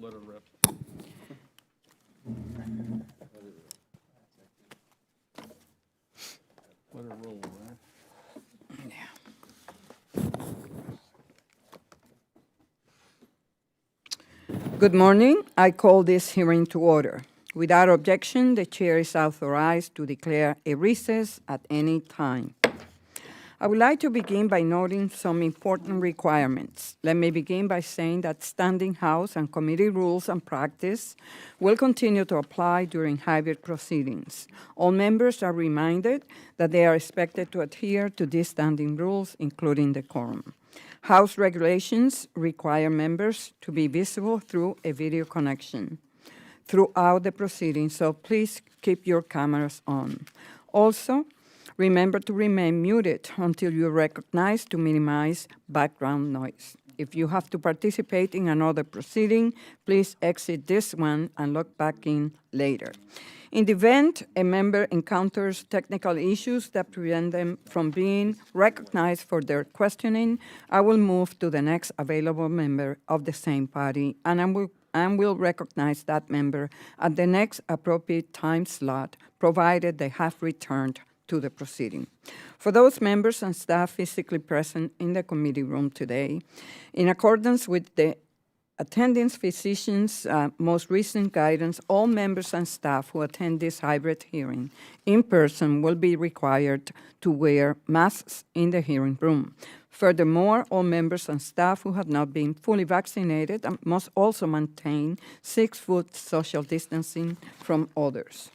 Let her rip. Let her roll, right? Good morning. I call this hearing to order. Without objection, the chair is authorized to declare a recess at any time. I would like to begin by noting some important requirements. Let me begin by saying that standing House and committee rules and practice will continue to apply during hybrid proceedings. All members are reminded that they are expected to adhere to these standing rules, including the quorum. House regulations require members to be visible through a video connection throughout the proceedings, so please keep your cameras on. Also, remember to remain muted until you're recognized to minimize background noise. If you have to participate in another proceeding, please exit this one and log back in later. In the event a member encounters technical issues that prevent them from being recognized for their questioning, I will move to the next available member of the same party, and will recognize that member at the next appropriate time slot, provided they have returned to the proceeding. For those members and staff physically present in the committee room today, in accordance with the attendance physician's most recent guidance, all members and staff who attend this hybrid hearing in person will be required to wear masks in the hearing room. Furthermore, all members and staff who have not been fully vaccinated must also maintain 6-foot social distancing from others.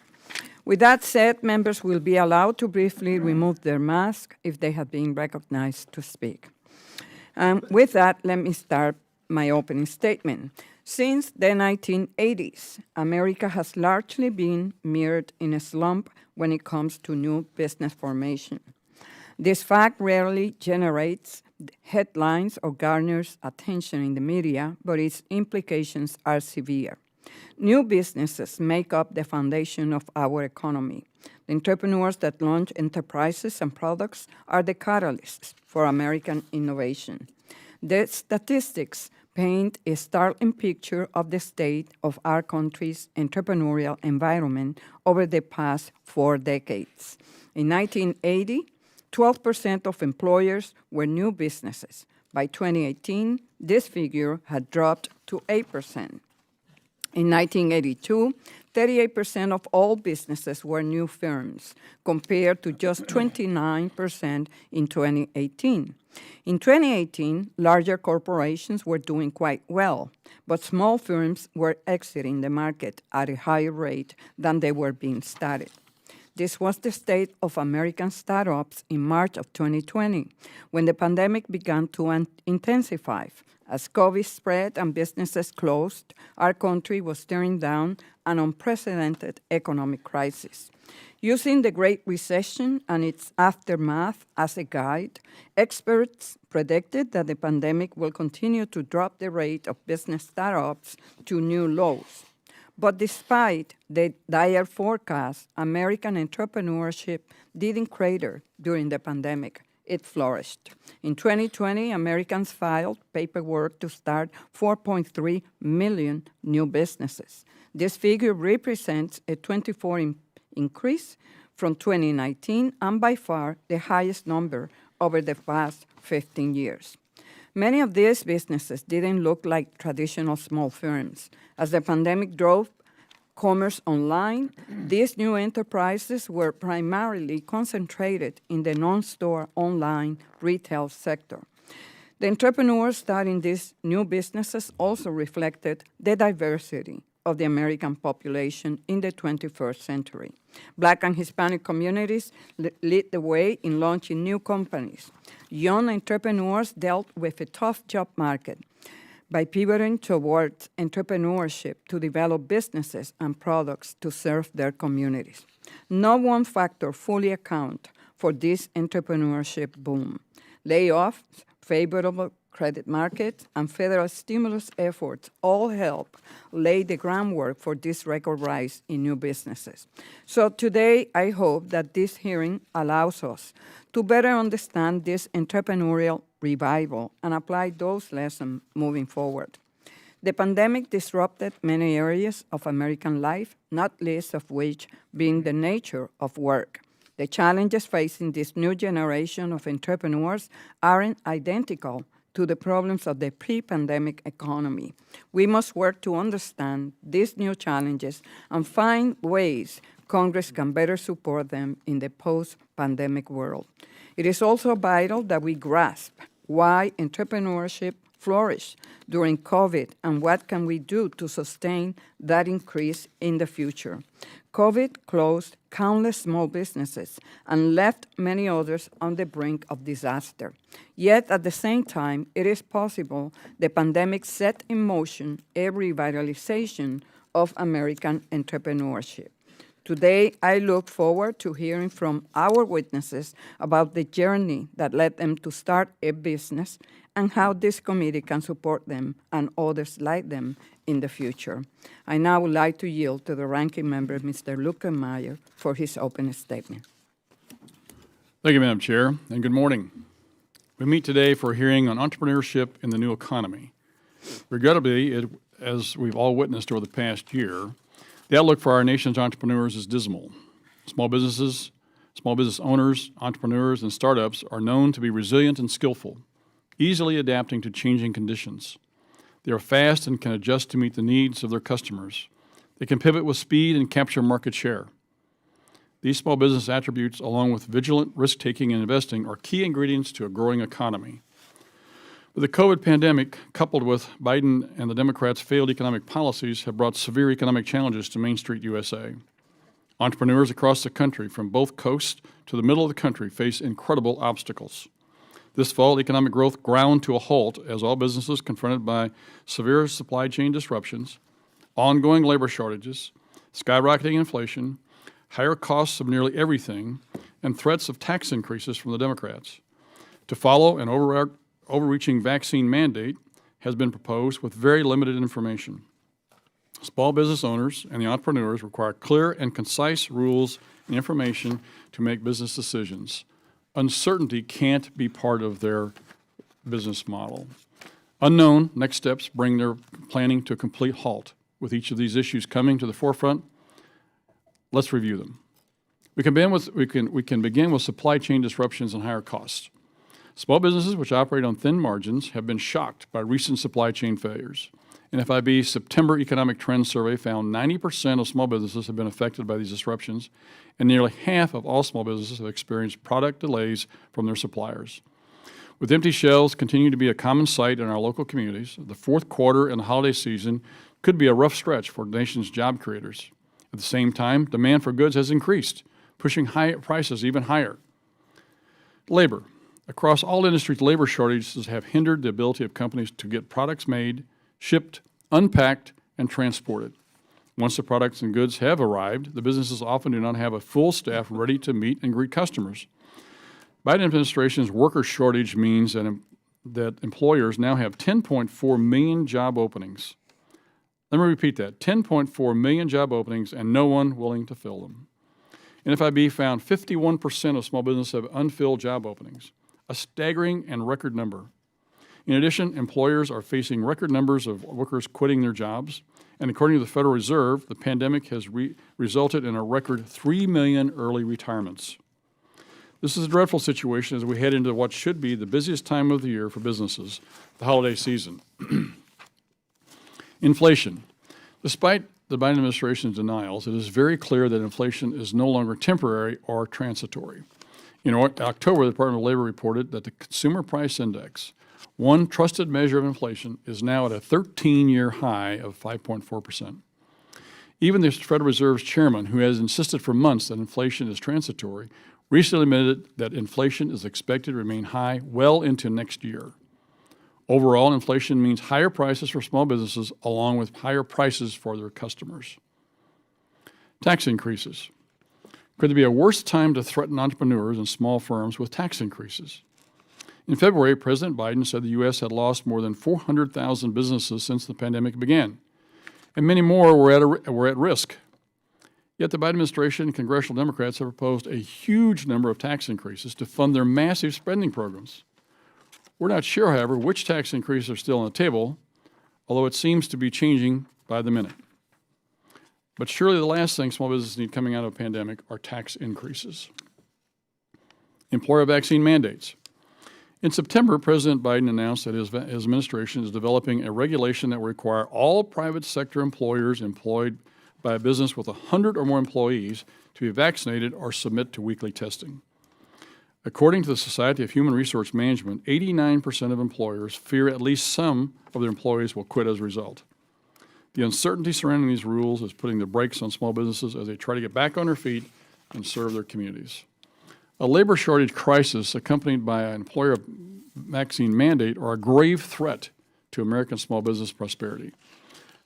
With that said, members will be allowed to briefly remove their mask if they have been recognized to speak. With that, let me start my opening statement. Since the 1980s, America has largely been mired in a slump when it comes to new business formation. This fact rarely generates headlines or garners attention in the media, but its implications are severe. New businesses make up the foundation of our economy. The entrepreneurs that launch enterprises and products are the catalysts for American innovation. The statistics paint a startling picture of the state of our country's entrepreneurial environment over the past 4 decades. In 1980, 12% of employers were new businesses. By 2018, this figure had dropped to 8%. In 1982, 38% of all businesses were new firms, compared to just 29% in 2018. In 2018, larger corporations were doing quite well, but small firms were exiting the market at a higher rate than they were being started. This was the state of American startups in March of 2020, when the pandemic began to intensify. As COVID spread and businesses closed, our country was staring down an unprecedented economic crisis. Using the Great Recession and its aftermath as a guide, experts predicted that the pandemic will continue to drop the rate of business startups to new lows. But despite the dire forecast, American entrepreneurship didn't crater during the pandemic. It flourished. In 2020, Americans filed paperwork to start 4.3 million new businesses. This figure represents a 24% increase from 2019 and by far the highest number over the past 15 years. Many of these businesses didn't look like traditional small firms. As the pandemic drove commerce online, these new enterprises were primarily concentrated in the non-store online retail sector. The entrepreneurs starting these new businesses also reflected the diversity of the American population in the 21st century. Black and Hispanic communities lead the way in launching new companies. Young entrepreneurs dealt with a tough job market by pivoting towards entrepreneurship to develop businesses and products to serve their communities. No one factor fully accounts for this entrepreneurship boom. Layoffs, favorable credit markets, and federal stimulus efforts all help lay the groundwork for this record rise in new businesses. So today, I hope that this hearing allows us to better understand this entrepreneurial revival and apply those lessons moving forward. The pandemic disrupted many areas of American life, not least of which being the nature of work. The challenges facing this new generation of entrepreneurs aren't identical to the problems of the pre-pandemic economy. We must work to understand these new challenges and find ways Congress can better support them in the post-pandemic world. It is also vital that we grasp why entrepreneurship flourished during COVID and what can we do to sustain that increase in the future. COVID closed countless small businesses and left many others on the brink of disaster. Yet at the same time, it is possible the pandemic set in motion a revitalization of American entrepreneurship. Today, I look forward to hearing from our witnesses about the journey that led them to start a business and how this committee can support them and others like them in the future. I now would like to yield to the ranking member, Mr. Luckenmeyer, for his opening statement. Thank you, Madam Chair, and good morning. We meet today for a hearing on entrepreneurship in the new economy. Regrettably, as we've all witnessed over the past year, the outlook for our nation's entrepreneurs is dismal. Small business owners, entrepreneurs, and startups are known to be resilient and skillful, easily adapting to changing conditions. They are fast and can adjust to meet the needs of their customers. They can pivot with speed and capture market share. These small business attributes, along with vigilant risk-taking and investing, are key ingredients to a growing economy. But the COVID pandemic, coupled with Biden and the Democrats' failed economic policies, have brought severe economic challenges to Main Street USA. Entrepreneurs across the country, from both coasts to the middle of the country, face incredible obstacles. This fall, economic growth ground to a halt as all businesses confronted by severe supply chain disruptions, ongoing labor shortages, skyrocketing inflation, higher costs of nearly everything, and threats of tax increases from the Democrats. To follow an overreaching vaccine mandate has been proposed with very limited information. Small business owners and the entrepreneurs require clear and concise rules and information to make business decisions. Uncertainty can't be part of their business model. Unknown next steps bring their planning to a complete halt. With each of these issues coming to the forefront, let's review them. We can begin with supply chain disruptions and higher costs. Small businesses which operate on thin margins have been shocked by recent supply chain failures. NFIB's September Economic Trends Survey found 90% of small businesses have been affected by these disruptions, and nearly half of all small businesses have experienced product delays from their suppliers. With empty shelves continuing to be a common sight in our local communities, the fourth quarter and the holiday season could be a rough stretch for the nation's job creators. At the same time, demand for goods has increased, pushing prices even higher. Labor. Across all industries, labor shortages have hindered the ability of companies to get products made, shipped, unpacked, and transported. Once the products and goods have arrived, the businesses often do not have a full staff ready to meet and greet customers. Biden administration's worker shortage means that employers now have 10.4 million job openings. Let me repeat that, 10.4 million job openings and no one willing to fill them. NFIB found 51% of small businesses have unfilled job openings, a staggering and record number. In addition, employers are facing record numbers of workers quitting their jobs, and according to the Federal Reserve, the pandemic has resulted in a record 3 million early retirements. This is a dreadful situation as we head into what should be the busiest time of the year for businesses, the holiday season. Inflation. Despite the Biden administration's denials, it is very clear that inflation is no longer temporary or transitory. In October, the Department of Labor reported that the Consumer Price Index, one trusted measure of inflation, is now at a 13-year high of 5.4%. Even the Federal Reserve's chairman, who has insisted for months that inflation is transitory, recently admitted that inflation is expected to remain high well into next year. Overall, inflation means higher prices for small businesses along with higher prices for their customers. Tax increases. Could there be a worse time to threaten entrepreneurs and small firms with tax increases? In February, President Biden said the U.S. had lost more than 400,000 businesses since the pandemic began, and many more were at risk. Yet the Biden administration and congressional Democrats have proposed a huge number of tax increases to fund their massive spending programs. We're not sure, however, which tax increases are still on the table, although it seems to be changing by the minute. But surely the last thing small businesses need coming out of a pandemic are tax increases. Employer vaccine mandates. In September, President Biden announced that his administration is developing a regulation that will require all private sector employers employed by a business with 100 or more employees to be vaccinated or submit to weekly testing. According to the Society of Human Resource Management, 89% of employers fear at least some of their employees will quit as a result. The uncertainty surrounding these rules is putting the brakes on small businesses as they try to get back on their feet and serve their communities. A labor shortage crisis accompanied by an employer vaccine mandate are a grave threat to American small business prosperity.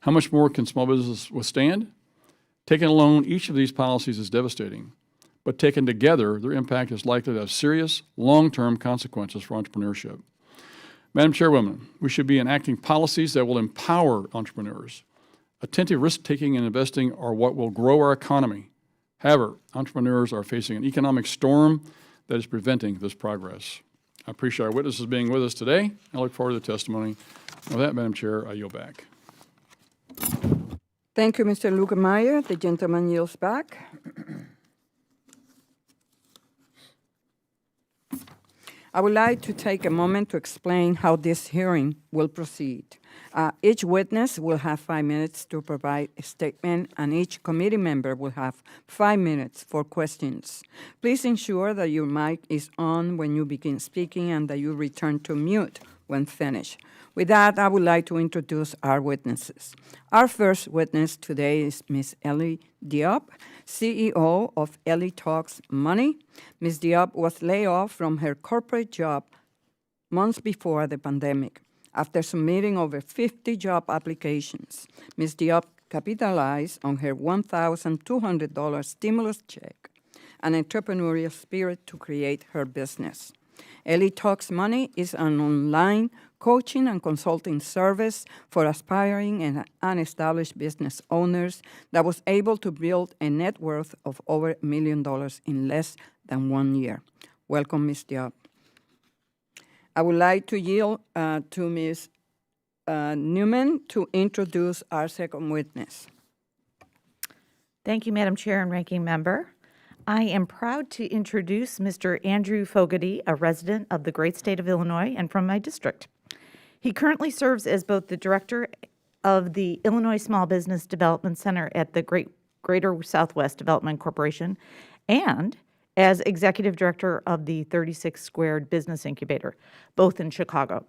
How much more can small businesses withstand? Taken alone, each of these policies is devastating, but taken together, their impact is likely to have serious, long-term consequences for entrepreneurship. Madam Chairwoman, we should be enacting policies that will empower entrepreneurs. Attentive risk-taking and investing are what will grow our economy. However, entrepreneurs are facing an economic storm that is preventing this progress. I appreciate our witnesses being with us today. I look forward to the testimony. With that, Madam Chair, I yield back. Thank you, Mr. Lukemeyer. The gentleman yields back. I would like to take a moment to explain how this hearing will proceed. Each witness will have 5 minutes to provide a statement, and each committee member will have 5 minutes for questions. Please ensure that your mic is on when you begin speaking and that you return to mute when finished. With that, I would like to introduce our witnesses. Our first witness today is Ms. Ellie Diop, CEO of Ellie Talks Money. Ms. Diop was laid off from her corporate job months before the pandemic. After submitting over 50 job applications, Ms. Diop capitalized on her $1,200 stimulus check and entrepreneurial spirit to create her business. Ellie Talks Money is an online coaching and consulting service for aspiring and unestablished business owners that was able to build a net worth of over $1 million in less than 1 year. Welcome, Ms. Diop. I would like to yield to Ms. Newman to introduce our second witness. Thank you, Madam Chair and Ranking Member. I am proud to introduce Mr. Andrew Fogerty, a resident of the great state of Illinois and from my district. He currently serves as both the director of the Illinois Small Business Development Center at the Greater Southwest Development Corporation and as executive director of the 36 Squared Business Incubator, both in Chicago.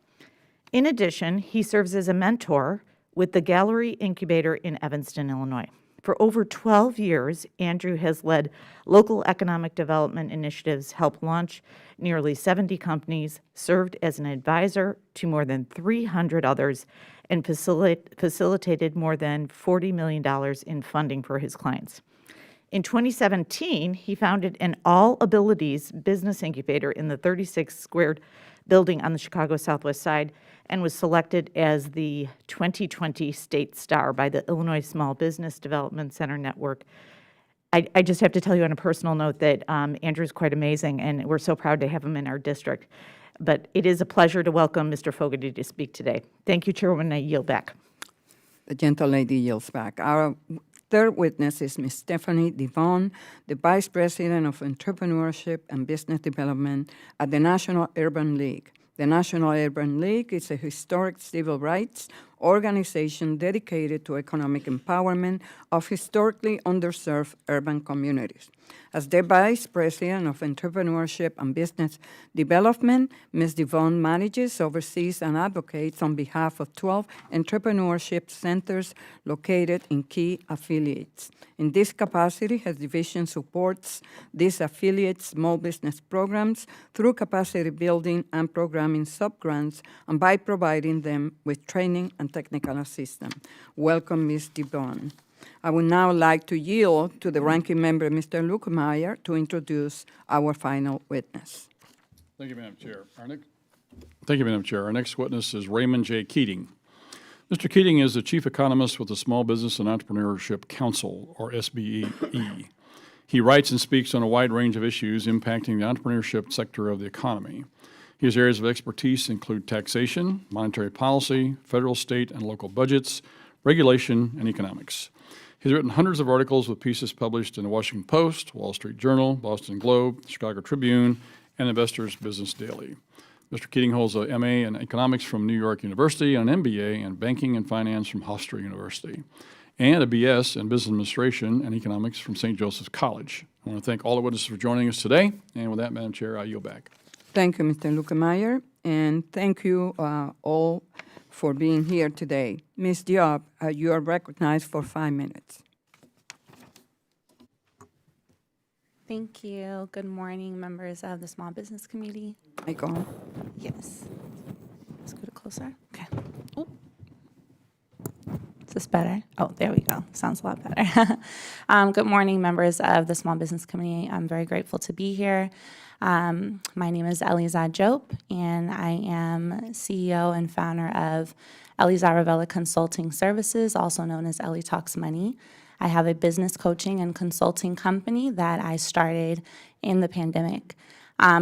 In addition, he serves as a mentor with the Gallery Incubator in Evanston, Illinois. For over 12 years, Andrew has led local economic development initiatives, helped launch nearly 70 companies, served as an advisor to more than 300 others, and facilitated more than $40 million in funding for his clients. In 2017, he founded an all-abilities business incubator in the 36 Squared building on the Chicago Southwest Side and was selected as the 2020 State Star by the Illinois Small Business Development Center Network. I just have to tell you on a personal note that Andrew's quite amazing, and we're so proud to have him in our district. But it is a pleasure to welcome Mr. Fogerty to speak today. Thank you, Chairwoman. I yield back. The gentle lady yields back. Our third witness is Ms. Stephanie Devonne, the Vice President of Entrepreneurship and Business Development at the National Urban League. The National Urban League is a historic civil rights organization dedicated to economic empowerment of historically underserved urban communities. As the Vice President of Entrepreneurship and Business Development, Ms. Devonne manages, oversees, and advocates on behalf of 12 entrepreneurship centers located in key affiliates. In this capacity, her division supports these affiliates' small business programs through capacity building and programming sub-grants and by providing them with training and technical assistance. Welcome, Ms. Devonne. I would now like to yield to the ranking member, Mr. Lukemeyer, to introduce our final witness. Thank you, Madam Chair. Thank you, Madam Chair. Our next witness is Raymond J. Keating. Mr. Keating is the Chief Economist with the Small Business and Entrepreneurship Council, or SBE. He writes and speaks on a wide range of issues impacting the entrepreneurship sector of the economy. His areas of expertise include taxation, monetary policy, federal, state, and local budgets, regulation, and economics. He's written hundreds of articles with pieces published in the Washington Post, Wall Street Journal, Boston Globe, Chicago Tribune, and Investor's Business Daily. Mr. Keating holds a MA in economics from New York University and an MBA in banking and finance from Hofstra University, and a BS in business administration and economics from St. Joseph's College. I want to thank all the witnesses for joining us today. And with that, Madam Chair, I yield back. Thank you, Mr. Lukemeyer, and thank you all for being here today. Ms. Diop, you are recognized for 5 minutes. Thank you. Good morning, members of the Small Business Committee. Michael. Yes. Let's go to closer. Okay. Oh. Is this better? Oh, there we go. Sounds a lot better. Good morning, members of the Small Business Committee. I'm very grateful to be here. My name is Ellie Diop, and I am CEO and founder of Ellie Ravella Consulting Services, also known as Ellie Talks Money. I have a business coaching and consulting company that I started in the pandemic.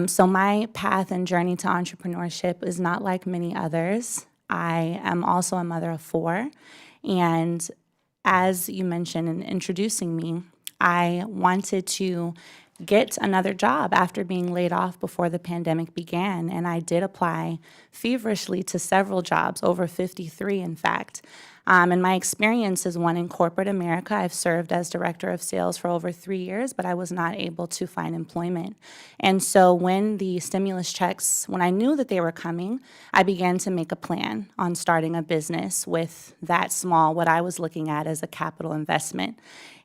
So my path and journey to entrepreneurship is not like many others. I am also a mother of 4, and as you mentioned in introducing me, I wanted to get another job after being laid off before the pandemic began. And I did apply feverishly to several jobs, over 53 in fact. And my experience is one in corporate America. I've served as director of sales for over 3 years, but I was not able to find employment. And so when the stimulus checks, when I knew that they were coming, I began to make a plan on starting a business with that small, what I was looking at as a capital investment.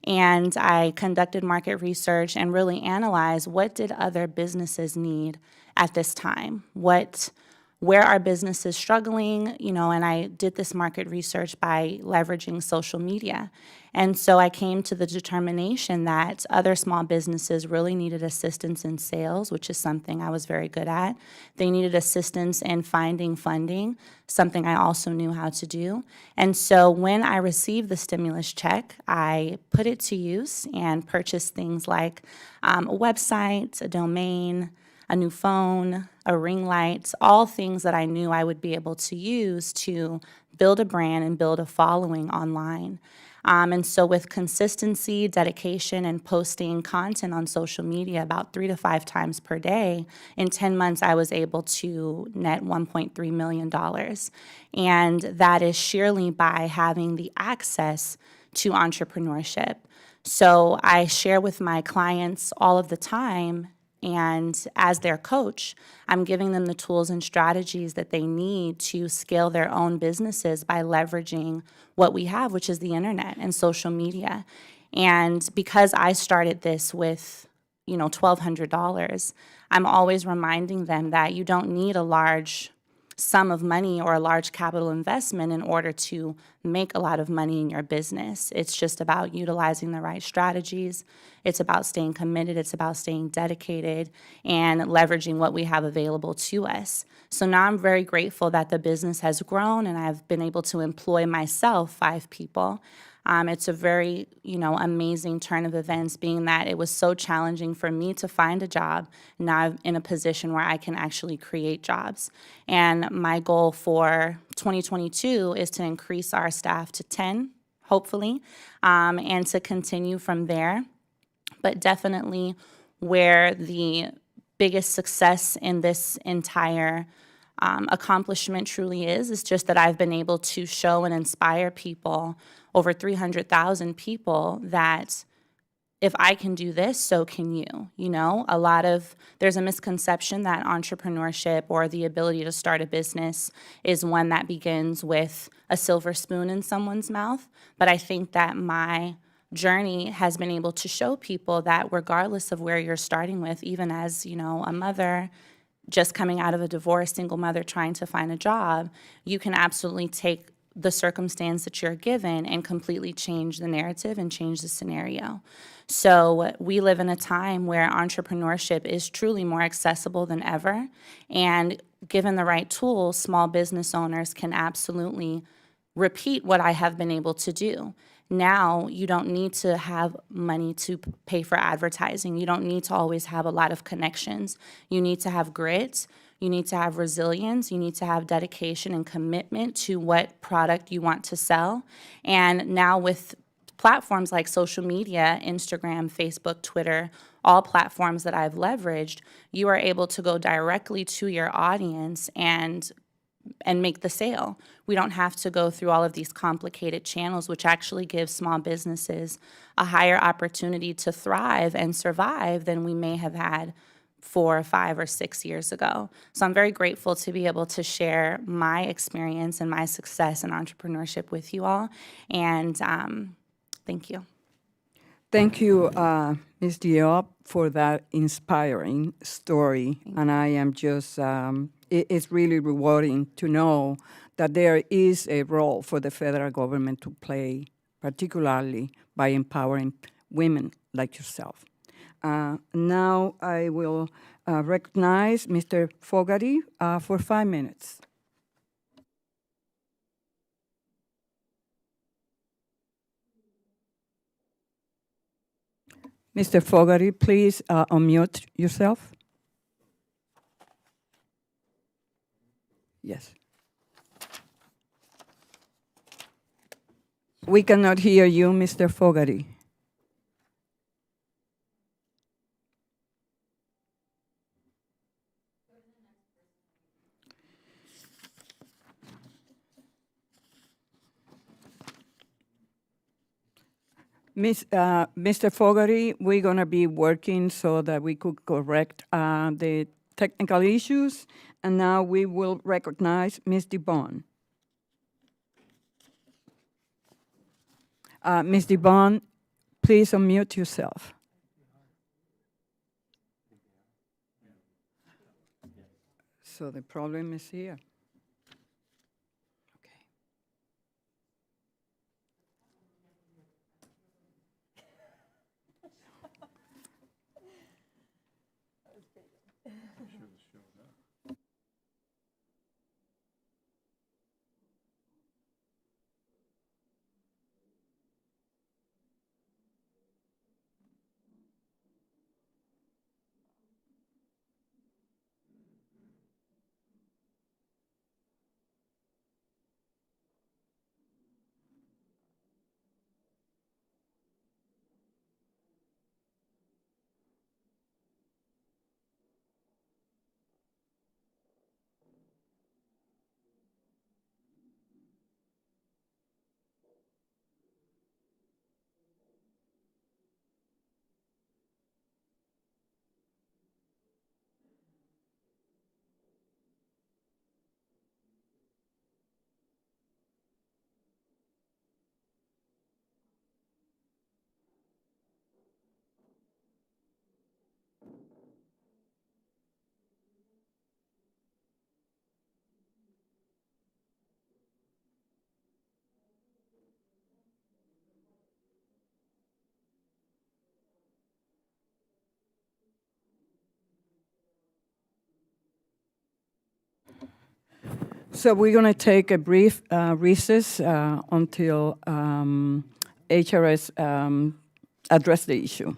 And I conducted market research and really analyzed what did other businesses need at this time? Where are businesses struggling? And I did this market research by leveraging social media. And so I came to the determination that other small businesses really needed assistance in sales, which is something I was very good at. They needed assistance in finding funding, something I also knew how to do. And so when I received the stimulus check, I put it to use and purchased things like a website, a domain, a new phone, a ring light, all things that I knew I would be able to use to build a brand and build a following online. And so with consistency, dedication, and posting content on social media about 3 to 5 times per day, in 10 months I was able to net $1.3 million. And that is sheerly by having the access to entrepreneurship. So I share with my clients all of the time, and as their coach, I'm giving them the tools and strategies that they need to scale their own businesses by leveraging what we have, which is the internet and social media. And because I started this with, $1,200, I'm always reminding them that you don't need a large sum of money or a large capital investment in order to make a lot of money in your business. It's just about utilizing the right strategies. It's about staying committed. It's about staying dedicated and leveraging what we have available to us. So now I'm very grateful that the business has grown and I've been able to employ myself 5 people. It's a very, amazing turn of events, being that it was so challenging for me to find a job. Now I'm in a position where I can actually create jobs. And my goal for 2022 is to increase our staff to 10, hopefully, and to continue from there. But definitely where the biggest success in this entire accomplishment truly is just that I've been able to show and inspire people, over 300,000 people, that if I can do this, so can you. There's a misconception that entrepreneurship or the ability to start a business is one that begins with a silver spoon in someone's mouth. But I think that my journey has been able to show people that regardless of where you're starting with, even as, a mother just coming out of a divorce, single mother trying to find a job, you can absolutely take the circumstance that you're given and completely change the narrative and change the scenario. So we live in a time where entrepreneurship is truly more accessible than ever. And given the right tools, small business owners can absolutely repeat what I have been able to do. Now, you don't need to have money to pay for advertising. You don't need to always have a lot of connections. You need to have grit. You need to have resilience. You need to have dedication and commitment to what product you want to sell. And now with platforms like social media, Instagram, Facebook, Twitter, all platforms that I've leveraged, you are able to go directly to your audience and make the sale. We don't have to go through all of these complicated channels, which actually gives small businesses a higher opportunity to thrive and survive than we may have had 4, 5, or 6 years ago. So I'm very grateful to be able to share my experience and my success in entrepreneurship with you all. And thank you. Thank you, Ms. Diop, for that inspiring story. And I am just, it's really rewarding to know that there is a role for the federal government to play, particularly by empowering women like yourself. Now I will recognize Mr. Fogerty for 5 minutes. Mr. Fogerty, please unmute yourself. Yes. We cannot hear you, Mr. Fogerty. Mr. Fogerty, we're going to be working so that we could correct the technical issues, and now we will recognize Ms. Devonne. Ms. Devonne, please unmute yourself. So the problem is here. Okay. So we're going to take a brief recess until HRS address the issue.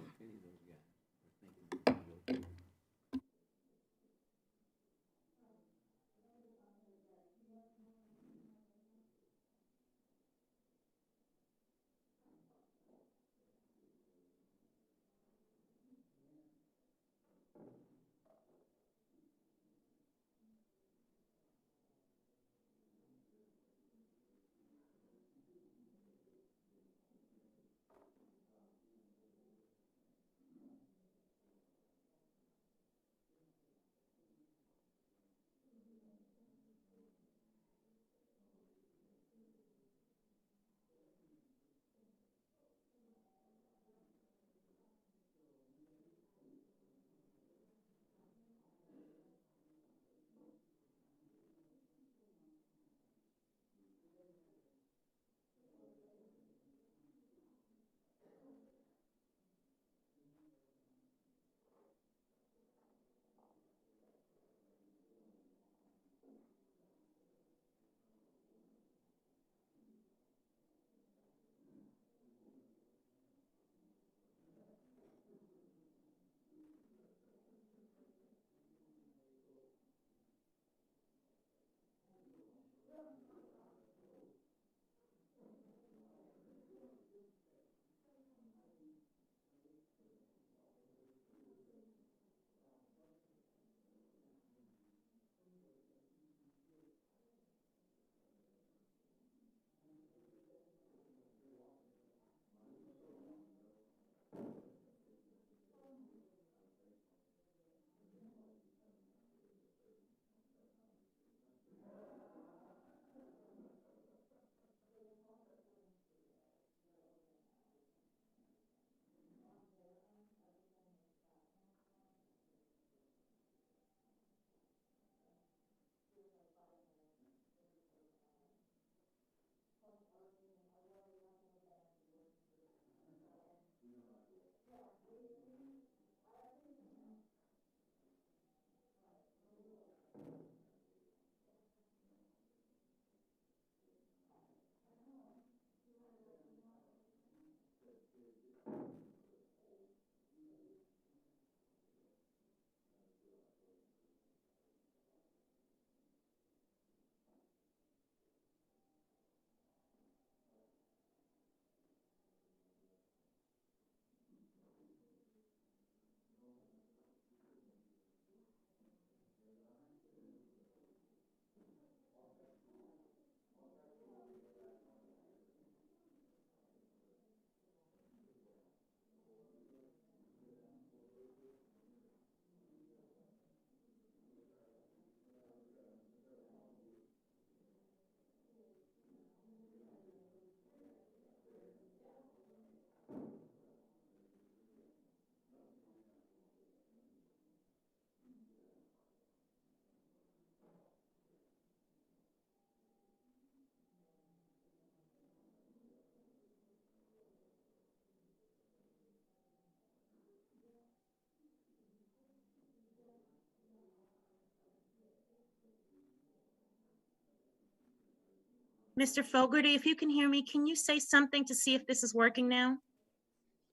Mr. Fogerty, if you can hear me, can you say something to see if this is working now?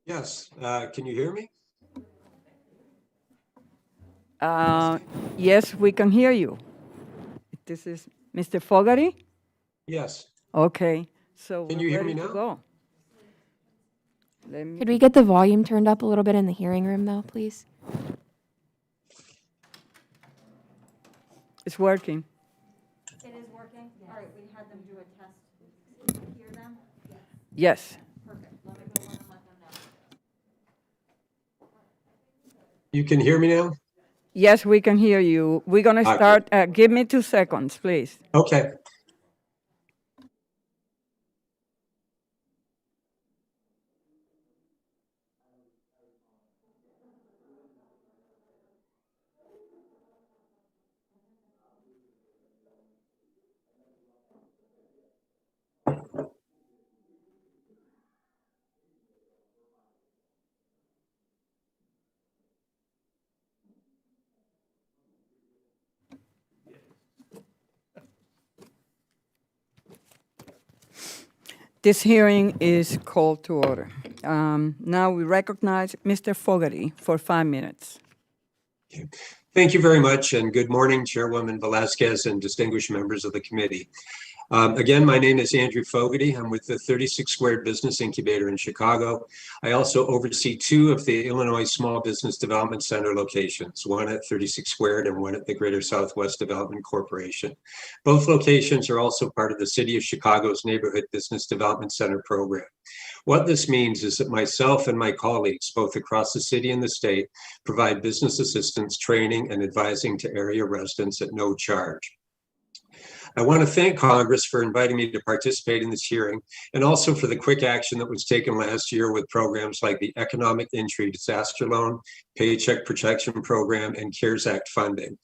Yes, can you hear me? Yes, we can hear you. This is Mr. Fogerty? Yes. Okay, so Can we're you hear ready me to now? go. Let me, Could we get the volume turned up a little bit in the hearing room, though, please? it's working. It is working? All right, we had them do a test. Hear them? Yes. Perfect. Let me go and let them know. You can hear me now? Yes, we can hear you. We're going to Okay. start. Give me 2 seconds, please. Okay. This hearing is called to order. Now we recognize Mr. Fogerty for 5 minutes. Thank you very much, and good morning, Chairwoman Velasquez and distinguished members of the committee. Again, my name is Andrew Fogerty. I'm with the 36 Squared Business Incubator in Chicago. I also oversee 2 of the Illinois Small Business Development Center locations, one at 36 Squared and one at the Greater Southwest Development Corporation. Both locations are also part of the City of Chicago's Neighborhood Business Development Center program. What this means is that myself and my colleagues, both across the city and the state, provide business assistance, training, and advising to area residents at no charge. I want to thank Congress for inviting me to participate in this hearing, and also for the quick action that was taken last year with programs like the Economic Entry Disaster Loan, Paycheck Protection Program, and CARES Act funding.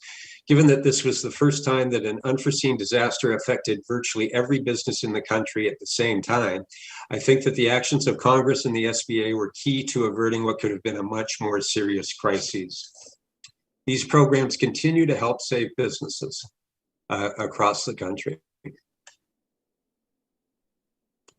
Given that this was the first time that an unforeseen disaster affected virtually every business in the country at the same time, I think that the actions of Congress and the SBA were key to averting what could have been a much more serious crisis. These programs continue to help save businesses across the country.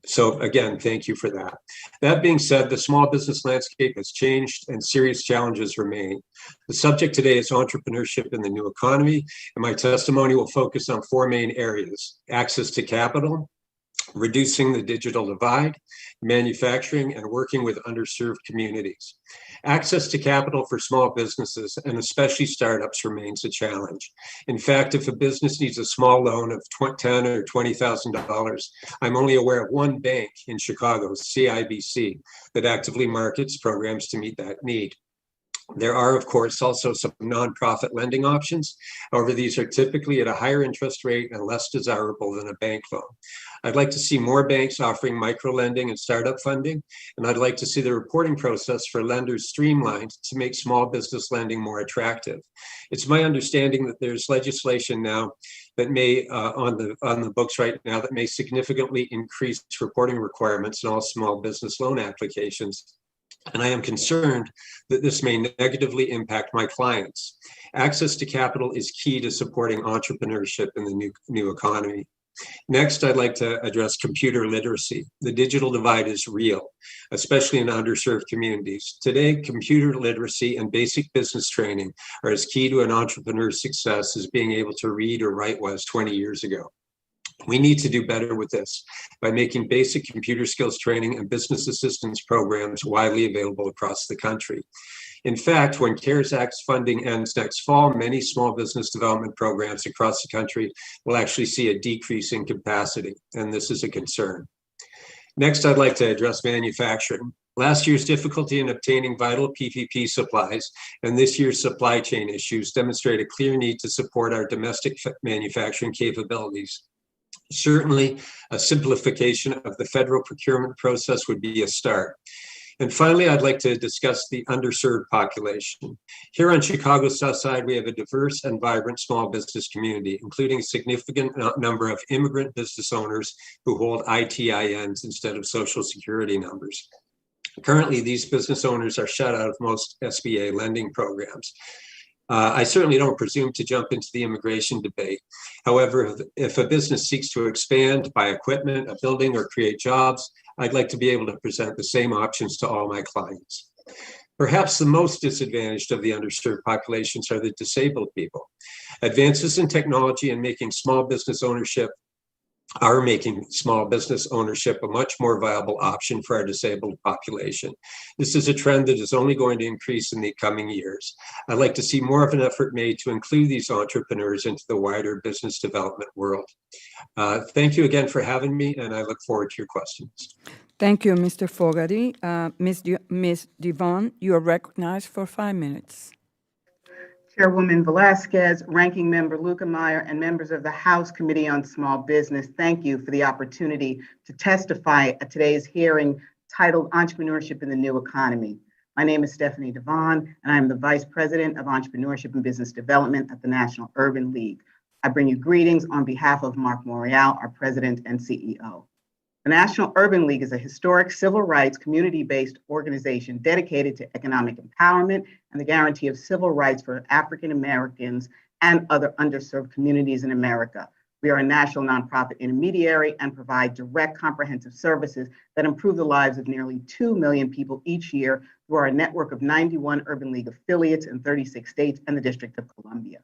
So again, thank you for that. That being said, the small business landscape has changed and serious challenges remain. The subject today is entrepreneurship in the new economy, and my testimony will focus on 4 main areas: access to capital, reducing the digital divide, manufacturing, and working with underserved communities. Access to capital for small businesses, and especially startups, remains a challenge. In fact, if a business needs a small loan of $10,000 or $20,000, I'm only aware of one bank in Chicago, CIBC, that actively markets programs to meet that need. There are, of course, also some nonprofit lending options. However, these are typically at a higher interest rate and less desirable than a bank loan. I'd like to see more banks offering micro-lending and startup funding, and I'd like to see the reporting process for lenders streamlined to make small business lending more attractive. It's my understanding that there's legislation now that may, on the books right now, that may significantly increase reporting requirements in all small business loan applications. And I am concerned that this may negatively impact my clients. Access to capital is key to supporting entrepreneurship in the new economy. Next, I'd like to address computer literacy. The digital divide is real, especially in underserved communities. Today, computer literacy and basic business training are as key to an entrepreneur's success as being able to read or write was 20 years ago. We need to do better with this by making basic computer skills training and business assistance programs widely available across the country. In fact, when CARES Act funding ends next fall, many small business development programs across the country will actually see a decrease in capacity, and this is a concern. Next, I'd like to address manufacturing. Last year's difficulty in obtaining vital PPP supplies and this year's supply chain issues demonstrate a clear need to support our domestic manufacturing capabilities. Certainly, a simplification of the federal procurement process would be a start. And finally, I'd like to discuss the underserved population. Here on Chicago's South Side, we have a diverse and vibrant small business community, including a significant number of immigrant business owners who hold ITINs instead of Social Security numbers. Currently, these business owners are shut out of most SBA lending programs. I certainly don't presume to jump into the immigration debate. However, if a business seeks to expand, buy equipment, a building, or create jobs, I'd like to be able to present the same options to all my clients. Perhaps the most disadvantaged of the underserved populations are the disabled people. Advances in technology and making small business ownership a much more viable option for our disabled population. This is a trend that is only going to increase in the coming years. I'd like to see more of an effort made to include these entrepreneurs into the wider business development world. Thank you again for having me, and I look forward to your questions. Thank you, Mr. Fogerty. Ms. Devonne, you are recognized for 5 minutes. Chairwoman Velasquez, Ranking Member Lukemeyer, and members of the House Committee on Small Business, thank you for the opportunity to testify at today's hearing titled Entrepreneurship in the New Economy. My name is Stephanie Devonne, and I'm the Vice President of Entrepreneurship and Business Development at the National Urban League. I bring you greetings on behalf of Mark Morial, our President and CEO. The National Urban League is a historic civil rights community-based organization dedicated to economic empowerment and the guarantee of civil rights for African Americans and other underserved communities in America. We are a national nonprofit intermediary and provide direct comprehensive services that improve the lives of nearly 2 million people each year through our network of 91 Urban League affiliates in 36 states and the District of Columbia.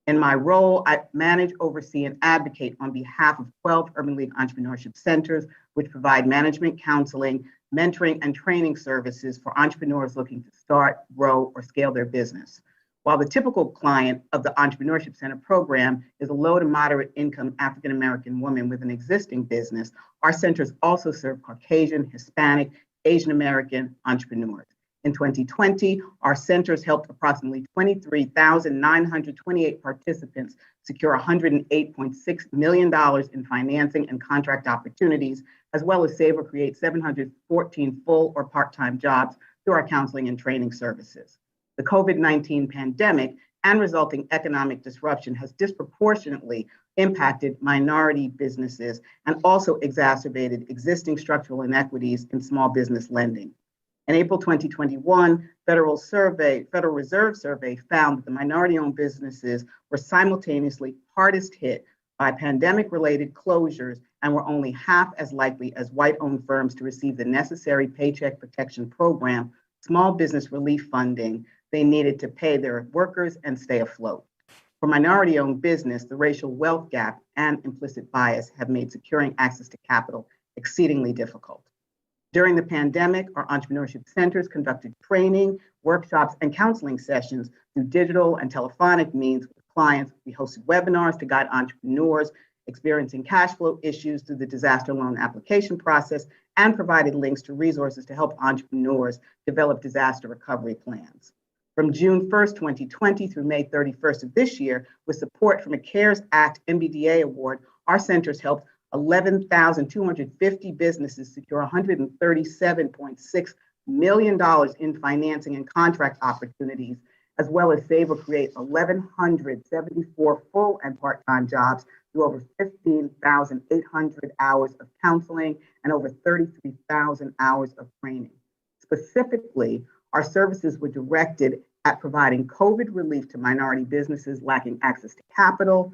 In my role, I manage, oversee, and advocate on behalf of 12 Urban League Entrepreneurship Centers, which provide management, counseling, mentoring, and training services for entrepreneurs looking to start, grow, or scale their business. While the typical client of the Entrepreneurship Center program is a low to moderate income African American woman with an existing business, our centers also serve Caucasian, Hispanic, Asian American entrepreneurs. In 2020, our centers helped approximately 23,928 participants secure $108.6 million in financing and contract opportunities, as well as save or create 714 full or part-time jobs through our counseling and training services. The COVID-19 pandemic and resulting economic disruption has disproportionately impacted minority businesses and also exacerbated existing structural inequities in small business lending. An April 2021 Federal Reserve survey found that the minority-owned businesses were simultaneously hardest hit by pandemic-related closures and were only half as likely as white-owned firms to receive the necessary Paycheck Protection Program, small business relief funding they needed to pay their workers and stay afloat. For minority-owned business, the racial wealth gap and implicit bias have made securing access to capital exceedingly difficult. During the pandemic, our entrepreneurship centers conducted training, workshops, and counseling sessions through digital and telephonic means with clients. We hosted webinars to guide entrepreneurs experiencing cash flow issues through the disaster loan application process and provided links to resources to help entrepreneurs develop disaster recovery plans. From June 1st, 2020 through May 31st of this year, with support from a CARES Act MBDA award, our centers helped 11,250 businesses secure $137.6 million in financing and contract opportunities, as well as save or create 1,174 full and part-time jobs through over 15,800 hours of counseling and over 33,000 hours of training. Specifically, our services were directed at providing COVID relief to minority businesses lacking access to capital,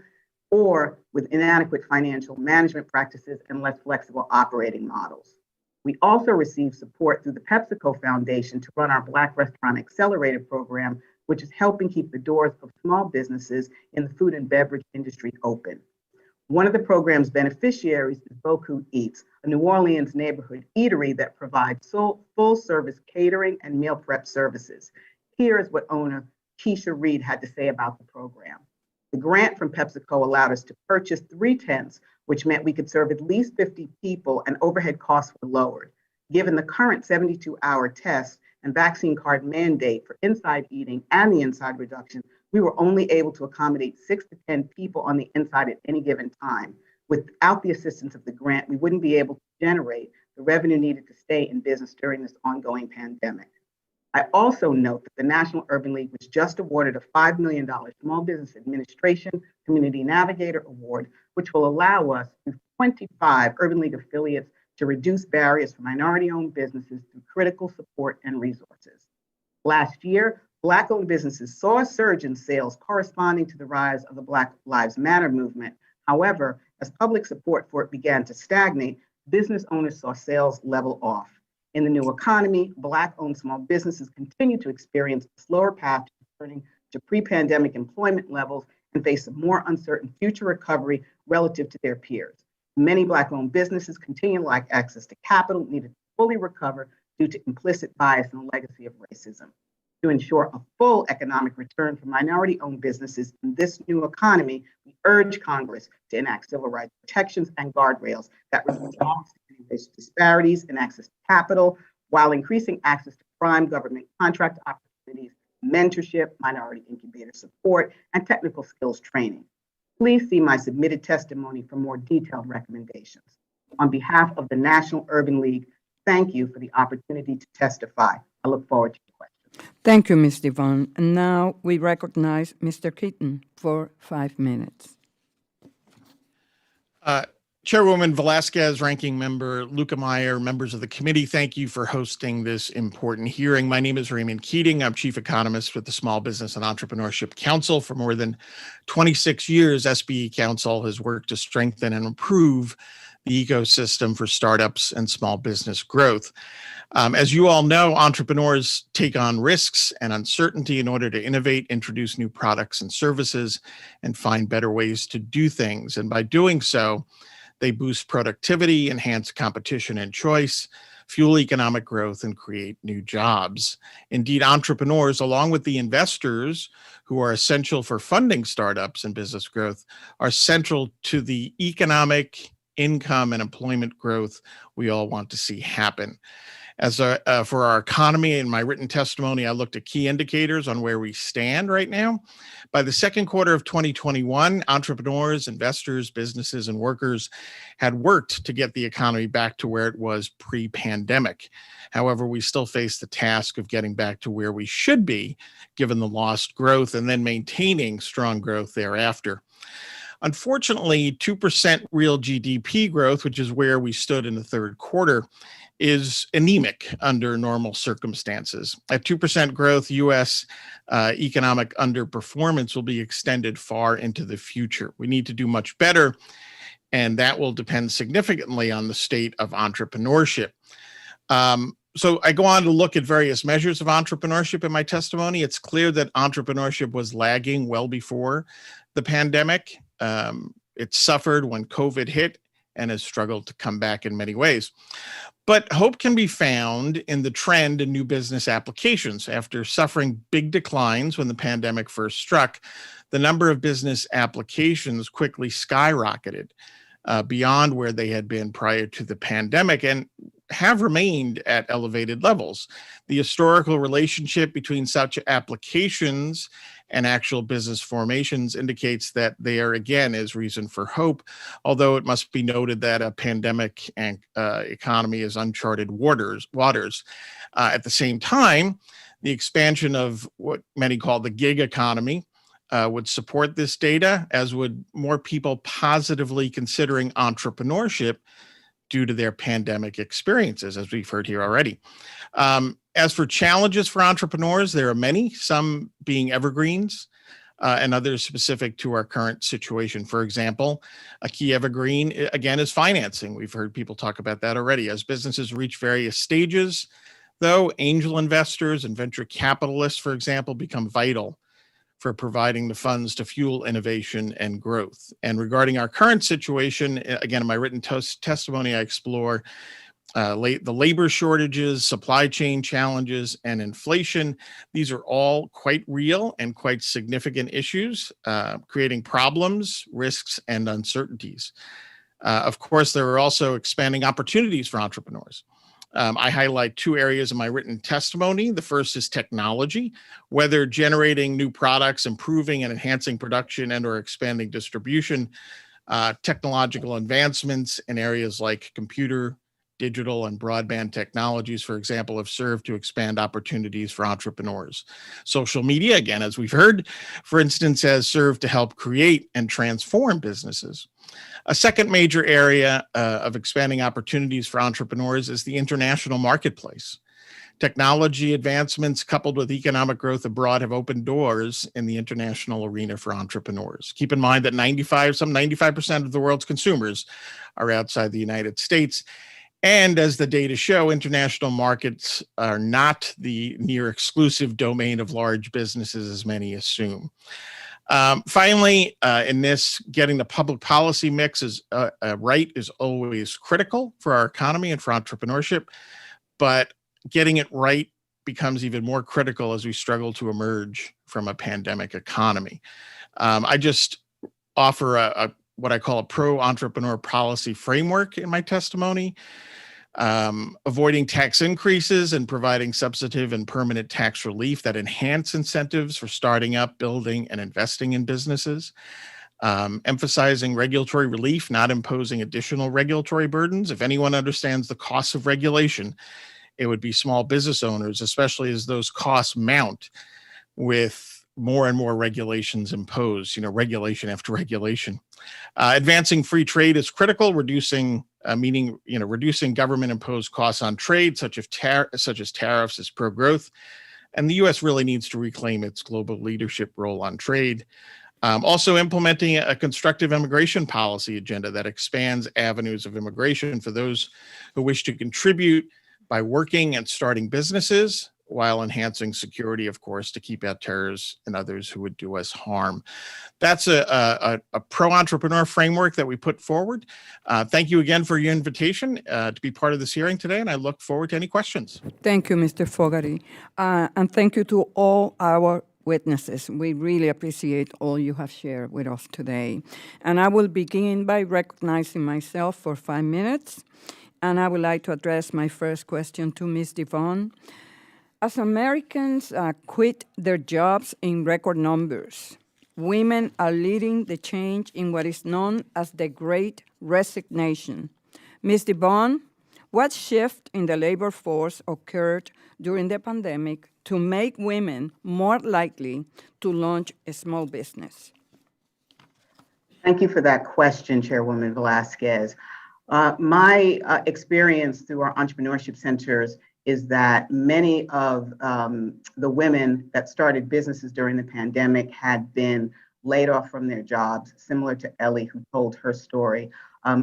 or with inadequate financial management practices and less flexible operating models. We also received support through the PepsiCo Foundation to run our Black Restaurant Accelerator program, which is helping keep the doors of small businesses in the food and beverage industry open. One of the program's beneficiaries is Boku Eats, a New Orleans neighborhood eatery that provides full-service catering and meal prep services. Here is what owner Keisha Reed had to say about the program. The grant from PepsiCo allowed us to purchase 3 tents, which meant we could serve at least 50 people and overhead costs were lowered. Given the current 72-hour test and vaccine card mandate for inside eating and the inside reduction, we were only able to accommodate 6 to 10 people on the inside at any given time. Without the assistance of the grant, we wouldn't be able to generate the revenue needed to stay in business during this ongoing pandemic. I also note that the National Urban League was just awarded a $5 million Small Business Administration Community Navigator Award, which will allow us through 25 Urban League affiliates to reduce barriers for minority-owned businesses through critical support and resources. Last year, Black-owned businesses saw a surge in sales corresponding to the rise of the Black Lives Matter movement. However, as public support for it began to stagnate, business owners saw sales level off. In the new economy, Black-owned small businesses continue to experience a slower path to returning to pre-pandemic employment levels and face a more uncertain future recovery relative to their peers. Many Black-owned businesses continue to lack access to capital needed to fully recover due to implicit bias and a legacy of racism. To ensure a full economic return for minority-owned businesses in this new economy, we urge Congress to enact civil rights protections and guardrails that resolve racial disparities in access to capital while increasing access to prime government contract opportunities, mentorship, minority incubator support, and technical skills training. Please see my submitted testimony for more detailed recommendations. On behalf of the National Urban League, thank you for the opportunity to testify. I look forward to your questions. Thank you, Ms. Devonne. And now we recognize Mr. Keating for 5 minutes. Chairwoman Velasquez, Ranking Member Lukemeyer, members of the committee, thank you for hosting this important hearing. My name is Raymond Keating. I'm Chief Economist with the Small Business and Entrepreneurship Council. For more than 26 years, SBE Council has worked to strengthen and improve the ecosystem for startups and small business growth. As you all know, entrepreneurs take on risks and uncertainty in order to innovate, introduce new products and services, and find better ways to do things. And by doing so, they boost productivity, enhance competition and choice, fuel economic growth, and create new jobs. Indeed, entrepreneurs, along with the investors who are essential for funding startups and business growth, are central to the economic, income, and employment growth we all want to see happen. For our economy, in my written testimony, I looked at key indicators on where we stand right now. By the second quarter of 2021, entrepreneurs, investors, businesses, and workers had worked to get the economy back to where it was pre-pandemic. However, we still face the task of getting back to where we should be, given the lost growth, and then maintaining strong growth thereafter. Unfortunately, 2% real GDP growth, which is where we stood in the third quarter, is anemic under normal circumstances. At 2% growth, U.S. Economic underperformance will be extended far into the future. We need to do much better, and that will depend significantly on the state of entrepreneurship. So I go on to look at various measures of entrepreneurship in my testimony. It's clear that entrepreneurship was lagging well before the pandemic. It suffered when COVID hit and has struggled to come back in many ways. But hope can be found in the trend in new business applications. After suffering big declines when the pandemic first struck, the number of business applications quickly skyrocketed beyond where they had been prior to the pandemic and have remained at elevated levels. The historical relationship between such applications and actual business formations indicates that there again is reason for hope, although it must be noted that a pandemic and economy is uncharted waters. At the same time, the expansion of what many call the gig economy would support this data, as would more people positively considering entrepreneurship due to their pandemic experiences, as we've heard here already. As for challenges for entrepreneurs, there are many, some being evergreens and others specific to our current situation. For example, a key evergreen, again, is financing. We've heard people talk about that already. As businesses reach various stages, though, angel investors and venture capitalists, for example, become vital for providing the funds to fuel innovation and growth. And regarding our current situation, again, in my written testimony, I explore the labor shortages, supply chain challenges, and inflation. These are all quite real and quite significant issues, creating problems, risks, and uncertainties. Of course, there are also expanding opportunities for entrepreneurs. I highlight two areas in my written testimony. The first is technology, whether generating new products, improving and enhancing production, and or expanding distribution. Technological advancements in areas like computer, digital, and broadband technologies, for example, have served to expand opportunities for entrepreneurs. Social media, again, as we've heard, for instance, has served to help create and transform businesses. A second major area of expanding opportunities for entrepreneurs is the international marketplace. Technology advancements coupled with economic growth abroad have opened doors in the international arena for entrepreneurs. Keep in mind that 95% of the world's consumers are outside the United States. And as the data show, international markets are not the near exclusive domain of large businesses, as many assume. Finally, in this, getting the public policy mix right is always critical for our economy and for entrepreneurship, but getting it right becomes even more critical as we struggle to emerge from a pandemic economy. I just offer what I call a pro-entrepreneur policy framework in my testimony. Avoiding tax increases and providing substantive and permanent tax relief that enhance incentives for starting up, building, and investing in businesses. Emphasizing regulatory relief, not imposing additional regulatory burdens. If anyone understands the costs of regulation, it would be small business owners, especially as those costs mount with more and more regulations imposed, regulation after regulation. Advancing free trade is critical, reducing government-imposed costs on trade, such as tariffs, is pro-growth. And the U.S. really needs to reclaim its global leadership role on trade. Also implementing a constructive immigration policy agenda that expands avenues of immigration for those who wish to contribute by working and starting businesses, while enhancing security, of course, to keep out terrorists and others who would do us harm. That's a pro-entrepreneur framework that we put forward. Thank you again for your invitation to be part of this hearing today, and I look forward to any questions. Thank you, Mr. Fogerty. And thank you to all our witnesses. We really appreciate all you have shared with us today. And I will begin by recognizing myself for 5 minutes. And I would like to address my first question to Ms. Devonne. As Americans quit their jobs in record numbers, women are leading the change in what is known as the Great Resignation. Ms. Devonne, what shift in the labor force occurred during the pandemic to make women more likely to launch a small business? Thank you for that question, Chairwoman Velasquez. My experience through our entrepreneurship centers is that many of the women that started businesses during the pandemic had been laid off from their jobs, similar to Ellie, who told her story.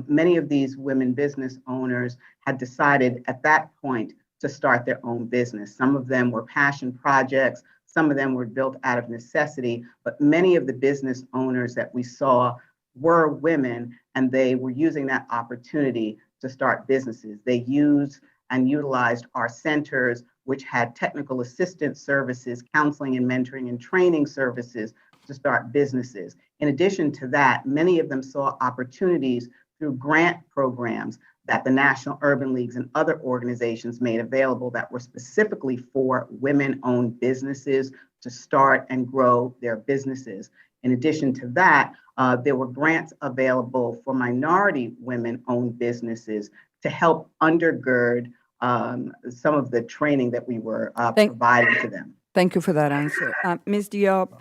Many of these women business owners had decided at that point to start their own business. Some of them were passion projects, some of them were built out of necessity, but many of the business owners that we saw were women, and they were using that opportunity to start businesses. They used and utilized our centers, which had technical assistance services, counseling and mentoring and training services to start businesses. In addition to that, many of them saw opportunities through grant programs that the National Urban Leagues and other organizations made available that were specifically for women-owned businesses to start and grow their businesses. In addition to that, there were grants available for minority women-owned businesses to help undergird some of the training that we were providing to them. Thank you for that answer. Ms. Diop,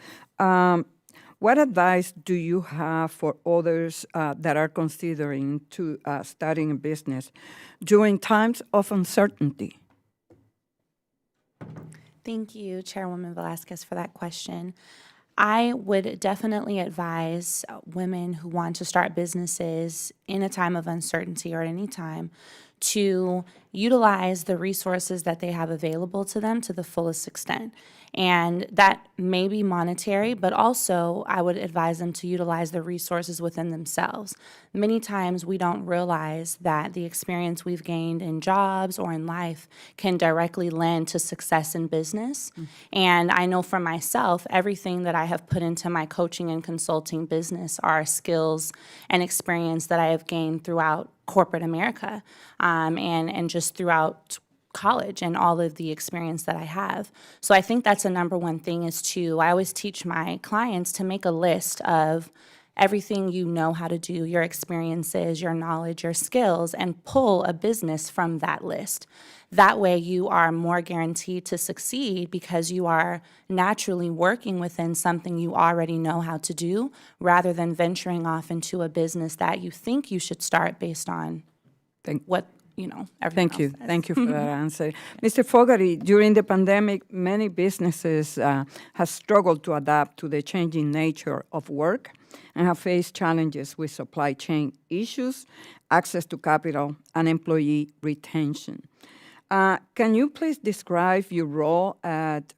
what advice do you have for others that are considering to starting a business during times of uncertainty? Thank you, Chairwoman Velasquez, for that question. I would definitely advise women who want to start businesses in a time of uncertainty or at any time to utilize the resources that they have available to them to the fullest extent. And that may be monetary, but also I would advise them to utilize the resources within themselves. Many times we don't realize that the experience we've gained in jobs or in life can directly lend to success in business. And I know for myself, everything that I have put into my coaching and consulting business are skills and experience that I have gained throughout corporate America and just throughout college and all of the experience that I have. So I think that's a number one thing is I always teach my clients to make a list of everything you know how to do, your experiences, your knowledge, your skills, and pull a business from that list. That way you are more guaranteed to succeed because you are naturally working within something you already know how to do rather than venturing off into a business that you think you should start based on what everyone Thank you. else does. Thank you for that answer. Mr. Fogerty, during the pandemic, many businesses have struggled to adapt to the changing nature of work and have faced challenges with supply chain issues, access to capital, and employee retention. Can you please describe your role at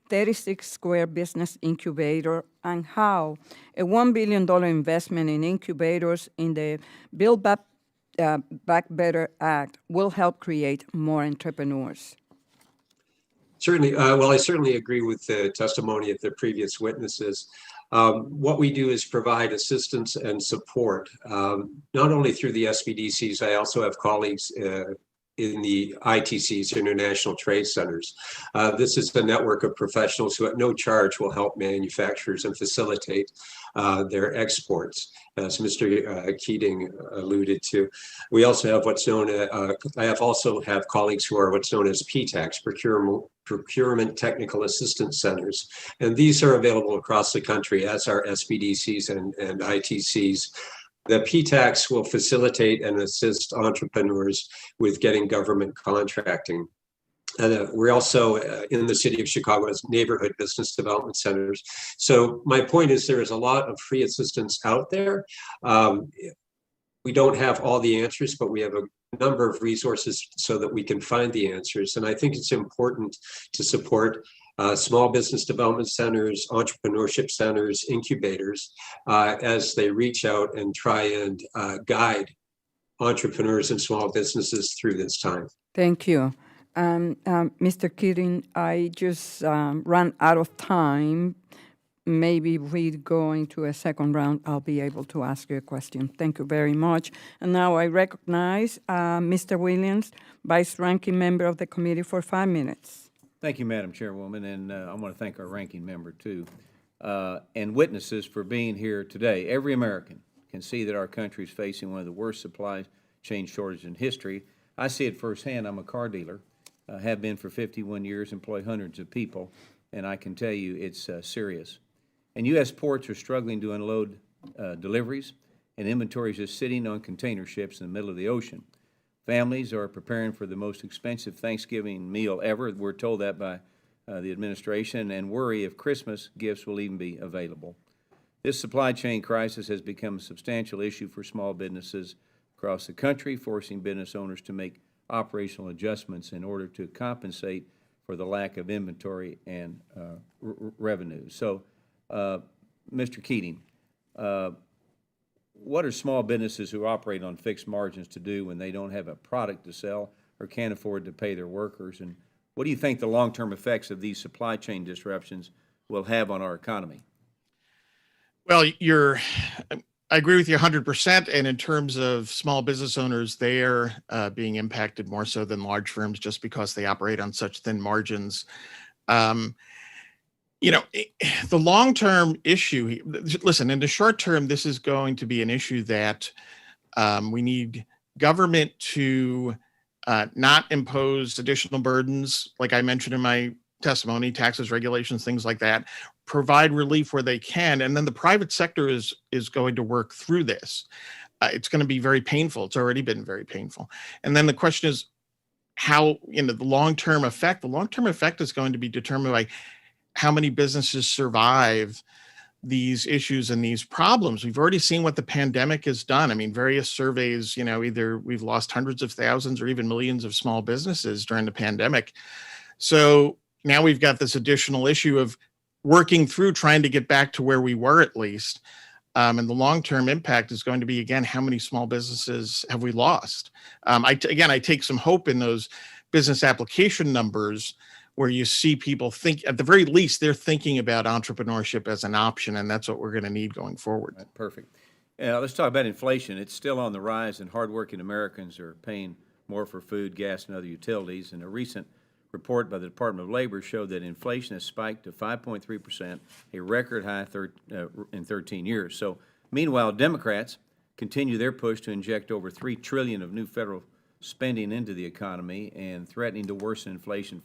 36 Square Business Incubator and how a $1 billion investment in incubators in the Build Back Better Act will help create more entrepreneurs? Certainly. Well, I certainly agree with the testimony of the previous witnesses. What we do is provide assistance and support, not only through the SBDCs. I also have colleagues in the ITCs, International Trade Centers. This is a network of professionals who at no charge will help manufacturers and facilitate their exports, as Mr. Keating alluded to. We also have what's known as, I also have colleagues who are what's known as PTACs, Procurement Technical Assistance Centers. And these are available across the country, as are SBDCs and ITCs. The PTACs will facilitate and assist entrepreneurs with getting government contracting. And we're also in the city of Chicago as neighborhood business development centers. So my point is there is a lot of free assistance out there. We don't have all the answers, but we have a number of resources so that we can find the answers. And I think it's important to support small business development centers, entrepreneurship centers, incubators, as they reach out and try and guide entrepreneurs and small businesses through this time. Thank you. Mr. Keating, I just ran out of time. Maybe if we go into a second round, I'll be able to ask you a question. Thank you very much. And now I recognize Mr. Williams, Vice Ranking Member of the Committee, for 5 minutes. Thank you, Madam Chairwoman, and I want to thank our ranking member, too, and witnesses for being here today. Every American can see that our country is facing one of the worst supply chain shortages in history. I see it firsthand. I'm a car dealer, have been for 51 years, employ hundreds of people, and I can tell you it's serious. And U.S. ports are struggling to unload deliveries, and inventory is just sitting on container ships in the middle of the ocean. Families are preparing for the most expensive Thanksgiving meal ever. We're told that by the administration, and worry if Christmas gifts will even be available. This supply chain crisis has become a substantial issue for small businesses across the country, forcing business owners to make operational adjustments in order to compensate for the lack of inventory and revenue. So, Mr. Keating, what are small businesses who operate on fixed margins to do when they don't have a product to sell or can't afford to pay their workers? And what do you think the long-term effects of these supply chain disruptions will have on our economy? Well, I agree with you 100%. And in terms of small business owners, they are being impacted more so than large firms just because they operate on such thin margins. The long-term issue, listen, in the short term, this is going to be an issue that we need government to not impose additional burdens, like I mentioned in my testimony, taxes, regulations, things like that, provide relief where they can. And then the private sector is going to work through this. It's going to be very painful. It's already been very painful. And then the question is how, the long-term effect is going to be determined by how many businesses survive these issues and these problems. We've already seen what the pandemic has done. I mean, various surveys, either we've lost hundreds of thousands or even millions of small businesses during the pandemic. So now we've got this additional issue of working through trying to get back to where we were at least. And the long-term impact is going to be, again, how many small businesses have we lost? I take some hope in those business application numbers where you see people think, at the very least, they're thinking about entrepreneurship as an option, and that's what we're going to need going forward. Right, perfect. Let's talk about inflation. It's still on the rise, and hardworking Americans are paying more for food, gas, and other utilities. And a recent report by the Department of Labor showed that inflation has spiked to 5.3%, a record high in 13 years. So, meanwhile, Democrats continue their push to inject over $3 trillion of new federal spending into the economy and threatening to worsen inflation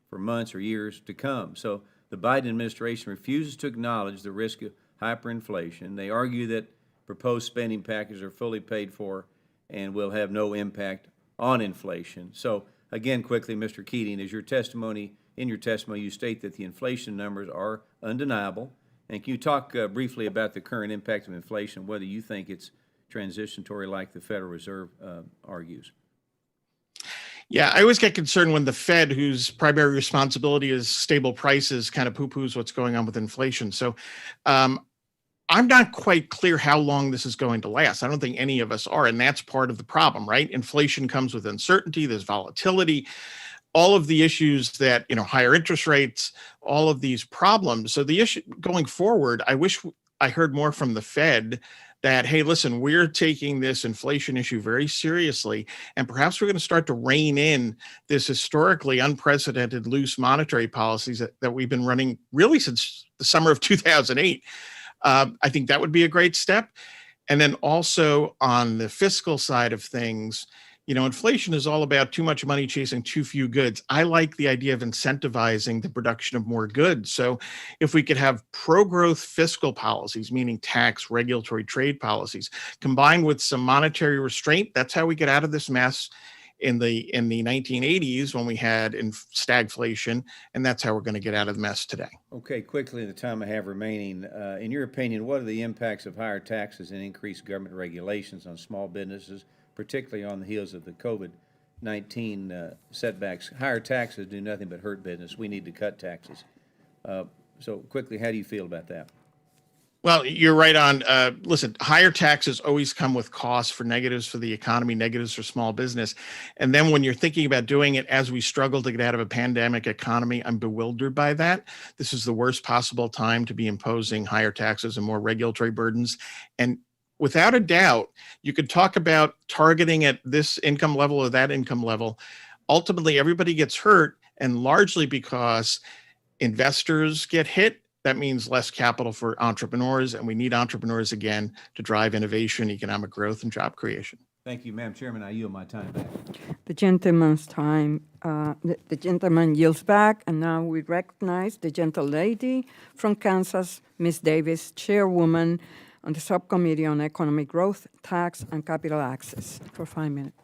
for months or years to come. So the Biden administration refuses to acknowledge the risk of hyperinflation. They argue that proposed spending packages are fully paid for and will have no impact on inflation. So again, quickly, Mr. Keating, in your testimony, you state that the inflation numbers are undeniable. And can you talk briefly about the current impact of inflation, whether you think it's transitory like the Federal Reserve argues? Yeah, I always get concerned when the Fed, whose primary responsibility is stable prices, kind of poo-poos what's going on with inflation. So I'm not quite clear how long this is going to last. I don't think any of us are, and that's part of the problem, right? Inflation comes with uncertainty, there's volatility, all of the issues that, higher interest rates, all of these problems. So the issue going forward, I wish I heard more from the Fed that, hey, listen, we're taking this inflation issue very seriously, and perhaps we're going to start to rein in this historically unprecedented loose monetary policies that we've been running really since the summer of 2008. I think that would be a great step. And then also on the fiscal side of things, inflation is all about too much money chasing too few goods. I like the idea of incentivizing the production of more goods. So if we could have pro-growth fiscal policies, meaning tax, regulatory, trade policies, combined with some monetary restraint, that's how we get out of this mess in the 1980s when we had stagflation, and that's how we're going to get out of the mess today. Okay, quickly, in the time I have remaining, in your opinion, what are the impacts of higher taxes and increased government regulations on small businesses, particularly on the heels of the COVID-19 setbacks? Higher taxes do nothing but hurt business. We need to cut taxes. So quickly, how do you feel about that? Well, you're right on. Listen, higher taxes always come with costs for negatives for the economy, negatives for small business. And then when you're thinking about doing it as we struggle to get out of a pandemic economy, I'm bewildered by that. This is the worst possible time to be imposing higher taxes and more regulatory burdens. And without a doubt, you could talk about targeting at this income level or that income level. Ultimately, everybody gets hurt, and largely because investors get hit. That means less capital for entrepreneurs, and we need entrepreneurs again to drive innovation, economic growth, and job creation. Thank you, Madam Chairman. I yield my time back. The gentleman's time, the gentleman yields back, and now we recognize the gentle lady from Kansas, Ms. Davis, Chairwoman on the Subcommittee on Economic Growth, Tax, and Capital Access, for 5 minutes.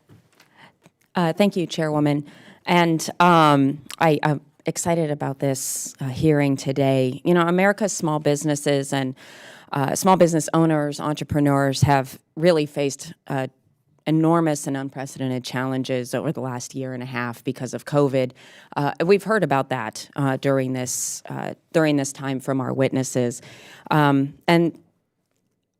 Thank you, Chairwoman. And I'm excited about this hearing today. America's small businesses and small business owners, entrepreneurs have really faced enormous and unprecedented challenges over the last year and a half because of COVID. We've heard about that during this time from our witnesses. And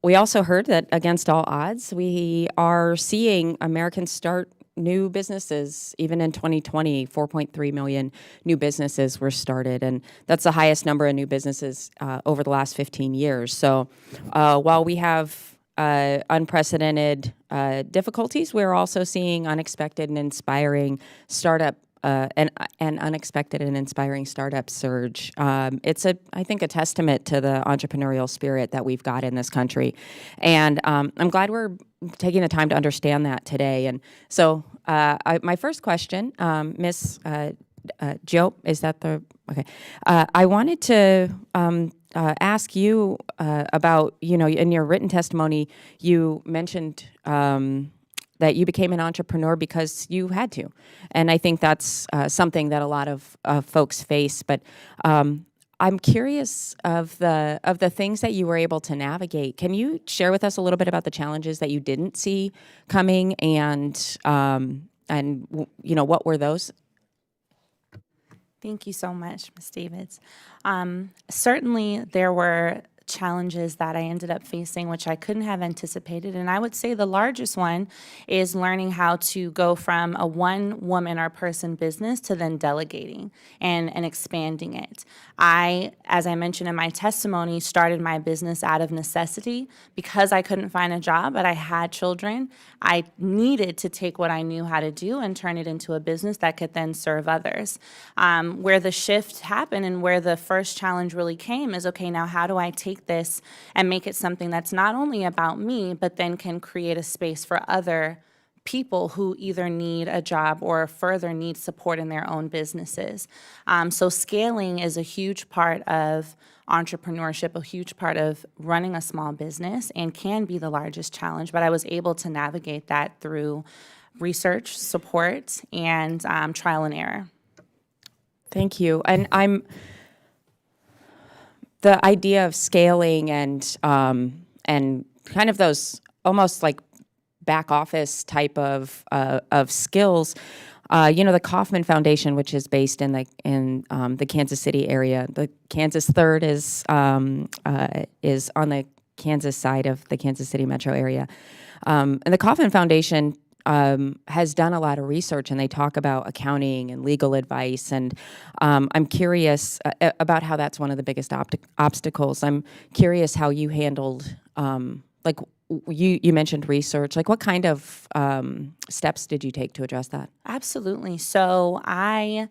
we also heard that against all odds, we are seeing Americans start new businesses. Even in 2020, 4.3 million new businesses were started, and that's the highest number of new businesses over the last 15 years. So while we have unprecedented difficulties, we're also seeing unexpected and inspiring startup and unexpected and inspiring startup surge. It's I think a testament to the entrepreneurial spirit that we've got in this country, and I'm glad we're taking the time to understand that today. And so my first question, Ms. Diop, is that the, okay. I wanted to ask you about, in your written testimony, you mentioned that you became an entrepreneur because you had to. And I think that's something that a lot of folks face. But I'm curious of the things that you were able to navigate. Can you share with us a little bit about the challenges that you didn't see coming, and what were those? Thank you so much, Ms. Davids. Certainly, there were challenges that I ended up facing, which I couldn't have anticipated. And I would say the largest one is learning how to go from a one-woman or person business to then delegating and expanding it. I, as I mentioned in my testimony, started my business out of necessity because I couldn't find a job, but I had children. I needed to take what I knew how to do and turn it into a business that could then serve others. Where the shift happened and where the first challenge really came is, okay, now how do I take this and make it something that's not only about me, but then can create a space for other people who either need a job or further need support in their own businesses. So scaling is a huge part of entrepreneurship, a huge part of running a small business, and can be the largest challenge. But I was able to navigate that through research, support, and trial and error. Thank you. And the idea of scaling and kind of those almost like back office type of skills. The Kauffman Foundation, which is based in the Kansas City area. The Kansas Third is on the Kansas side of the Kansas City metro area. And the Kauffman Foundation has done a lot of research, and they talk about accounting and legal advice. And I'm curious about how that's one of the biggest obstacles. I'm curious how you handled, you mentioned research. Like, what kind of steps did you take to address that? Absolutely. So I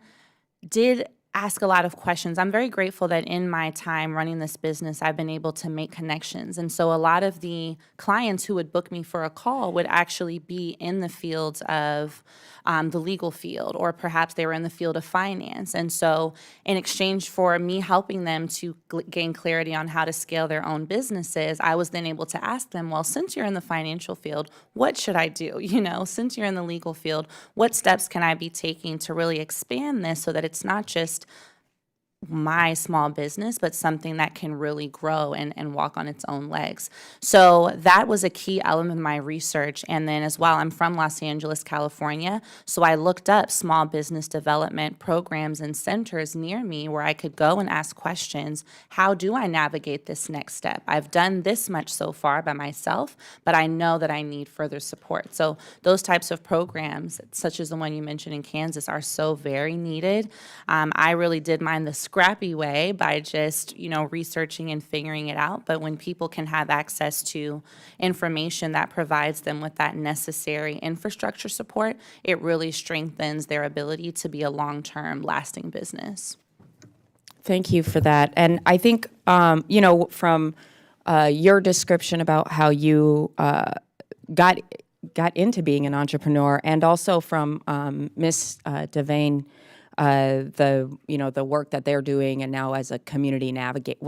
did ask a lot of questions. I'm very grateful that in my time running this business, I've been able to make connections. And so a lot of the clients who would book me for a call would actually be in the fields of the legal field, or perhaps they were in the field of finance. And so in exchange for me helping them to gain clarity on how to scale their own businesses, I was then able to ask them, well, since you're in the financial field, what should I do? Since you're in the legal field, what steps can I be taking to really expand this so that it's not just my small business, but something that can really grow and walk on its own legs. So that was a key element of my research. And then as well, I'm from Los Angeles, California. So I looked up small business development programs and centers near me where I could go and ask questions. How do I navigate this next step? I've done this much so far by myself, but I know that I need further support. So those types of programs, such as the one you mentioned in Kansas, are so very needed. I really did mine the scrappy way by just, researching and figuring it out. But when people can have access to information that provides them with that necessary infrastructure support, it really strengthens their ability to be a long-term, lasting business. Thank you for that. And I think, from your description about how you got into being an entrepreneur, and also from Miss Devane, the work that they're doing, and now as a community navigator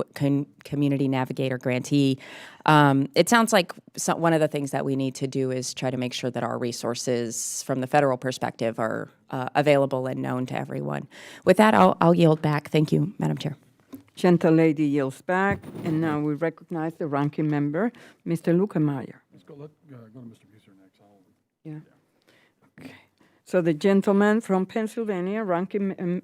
grantee, it sounds like one of the things that we need to do is try to make sure that our resources from the federal perspective are available and known to everyone. With that, I'll yield back. Thank you, Madam Chair. Gentle lady yields back, and now we recognize the ranking member, Mr. Lukemeyer. Let's go to Mr. Buser next. Yeah. Okay. So the gentleman from Pennsylvania, ranking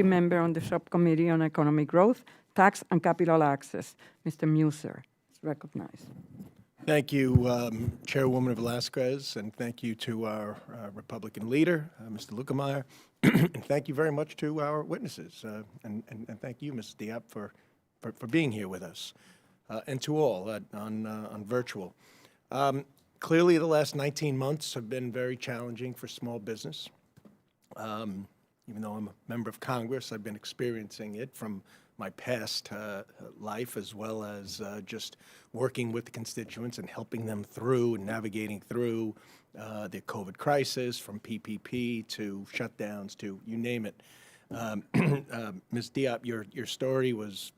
member on the subcommittee on economic growth, tax and capital access, Mr. Muser, is recognized. Thank you, Chairwoman Velasquez, and thank you to our Republican leader, Mr. Lukemeyer, and thank you very much to our witnesses, and thank you, Ms. Diop, for being here with us, and to all on virtual. Clearly, the last 19 months have been very challenging for small business. Even though I'm a member of Congress, I've been experiencing it from my past life, as well as just working with the constituents and helping them through and navigating through the COVID crisis, from PPP to shutdowns to you name it. Ms. Diop, your story was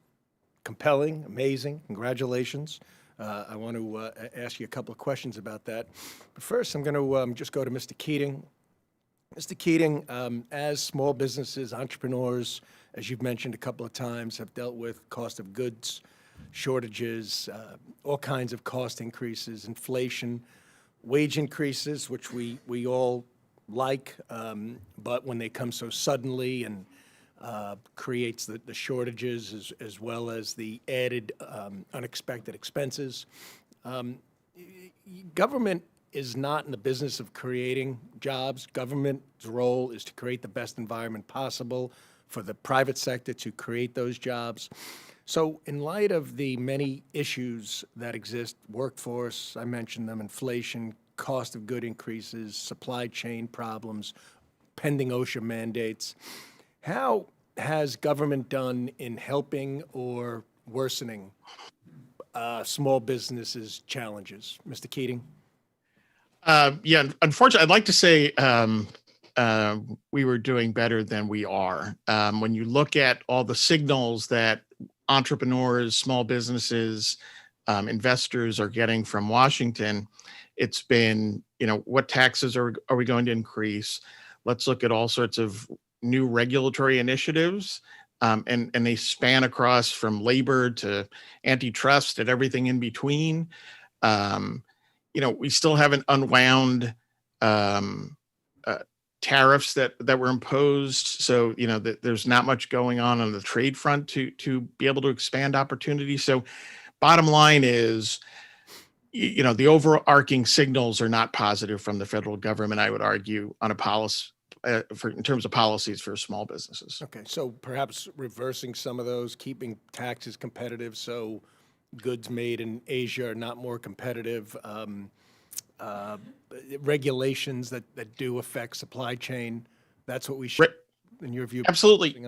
compelling, amazing. Congratulations. I want to ask you a couple of questions about that. But first, I'm going to just go to Mr. Keating. Mr. Keating, as small businesses, entrepreneurs, as you've mentioned a couple of times, have dealt with cost of goods, shortages, all kinds of cost increases, inflation, wage increases, which we all like, but when they come so suddenly and creates the shortages as well as the added unexpected expenses. Government is not in the business of creating jobs. Government's role is to create the best environment possible for the private sector to create those jobs. So in light of the many issues that exist, workforce, I mentioned them, inflation, cost of good increases, supply chain problems, pending OSHA mandates, how has government done in helping or worsening small businesses' challenges? Mr. Keating? Yeah, unfortunately, I'd like to say we were doing better than we are. When you look at all the signals that entrepreneurs, small businesses investors are getting from Washington, it's been, what taxes are we going to increase? Let's look at all sorts of new regulatory initiatives. And they span across from labor to antitrust and everything in between. We still haven't unwound tariffs that were imposed. So, there's not much going on the trade front to be able to expand opportunities. So bottom line is, the overarching signals are not positive from the federal government, I would argue, on a policy in terms of policies for small businesses. Okay, so perhaps reversing some of those, keeping taxes competitive so goods made in Asia are not more competitive, regulations that do affect supply chain. That's what we should, in your view. Absolutely.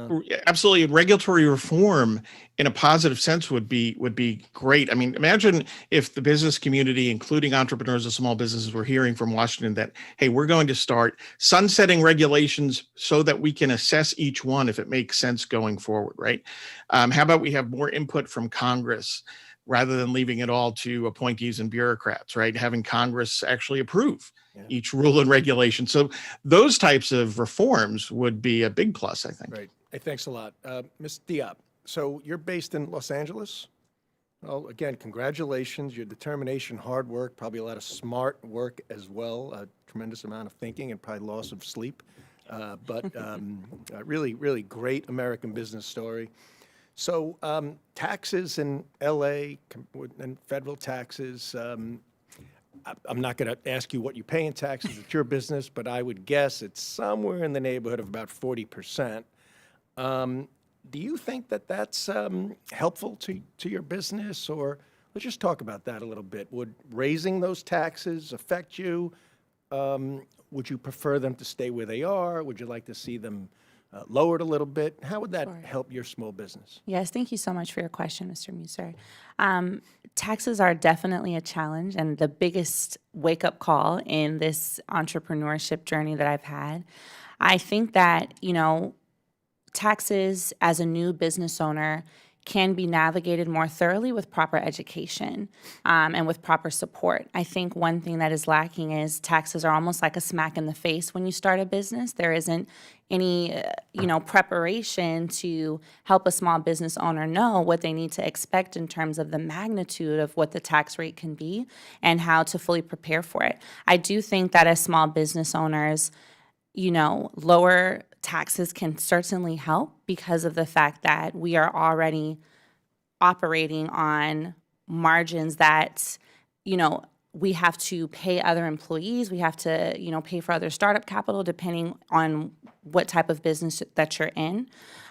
Absolutely. Regulatory reform in a positive sense would be great. I mean, imagine if the business community, including entrepreneurs and small businesses, were hearing from Washington that, hey, we're going to start sunsetting regulations so that we can assess each one if it makes sense going forward, right? How about we have more input from Congress rather than leaving it all to appointees and bureaucrats, right? Having Congress actually approve each rule and regulation. So those types of reforms would be a big plus, I think. Right. Hey, thanks a lot. Ms. Diop, so you're based in Los Angeles? Well, again, congratulations. Your determination, hard work, probably a lot of smart work as well, a tremendous amount of thinking and probably loss of sleep. But really, really great American business story. So taxes in L.A. and federal taxes, I'm not going to ask you what you pay in taxes. It's your business, but I would guess it's somewhere in the neighborhood of about 40%. Do you think that that's helpful to your business? Or let's just talk about that a little bit. Would raising those taxes affect you? Would you prefer them to stay where they are? Would you like to see them lowered a little bit? How would that help your small business? Yes, thank you so much for your question, Mr. Muser. Taxes are definitely a challenge and the biggest wake-up call in this entrepreneurship journey that I've had. I think that, taxes as a new business owner can be navigated more thoroughly with proper education and with proper support. I think one thing that is lacking is taxes are almost like a smack in the face when you start a business. There isn't any, preparation to help a small business owner know what they need to expect in terms of the magnitude of what the tax rate can be and how to fully prepare for it. I do think that as small business owners, lower taxes can certainly help because of the fact that we are already operating on margins that, we have to pay other employees, we have to, pay for other startup capital depending on what type of business that you're in.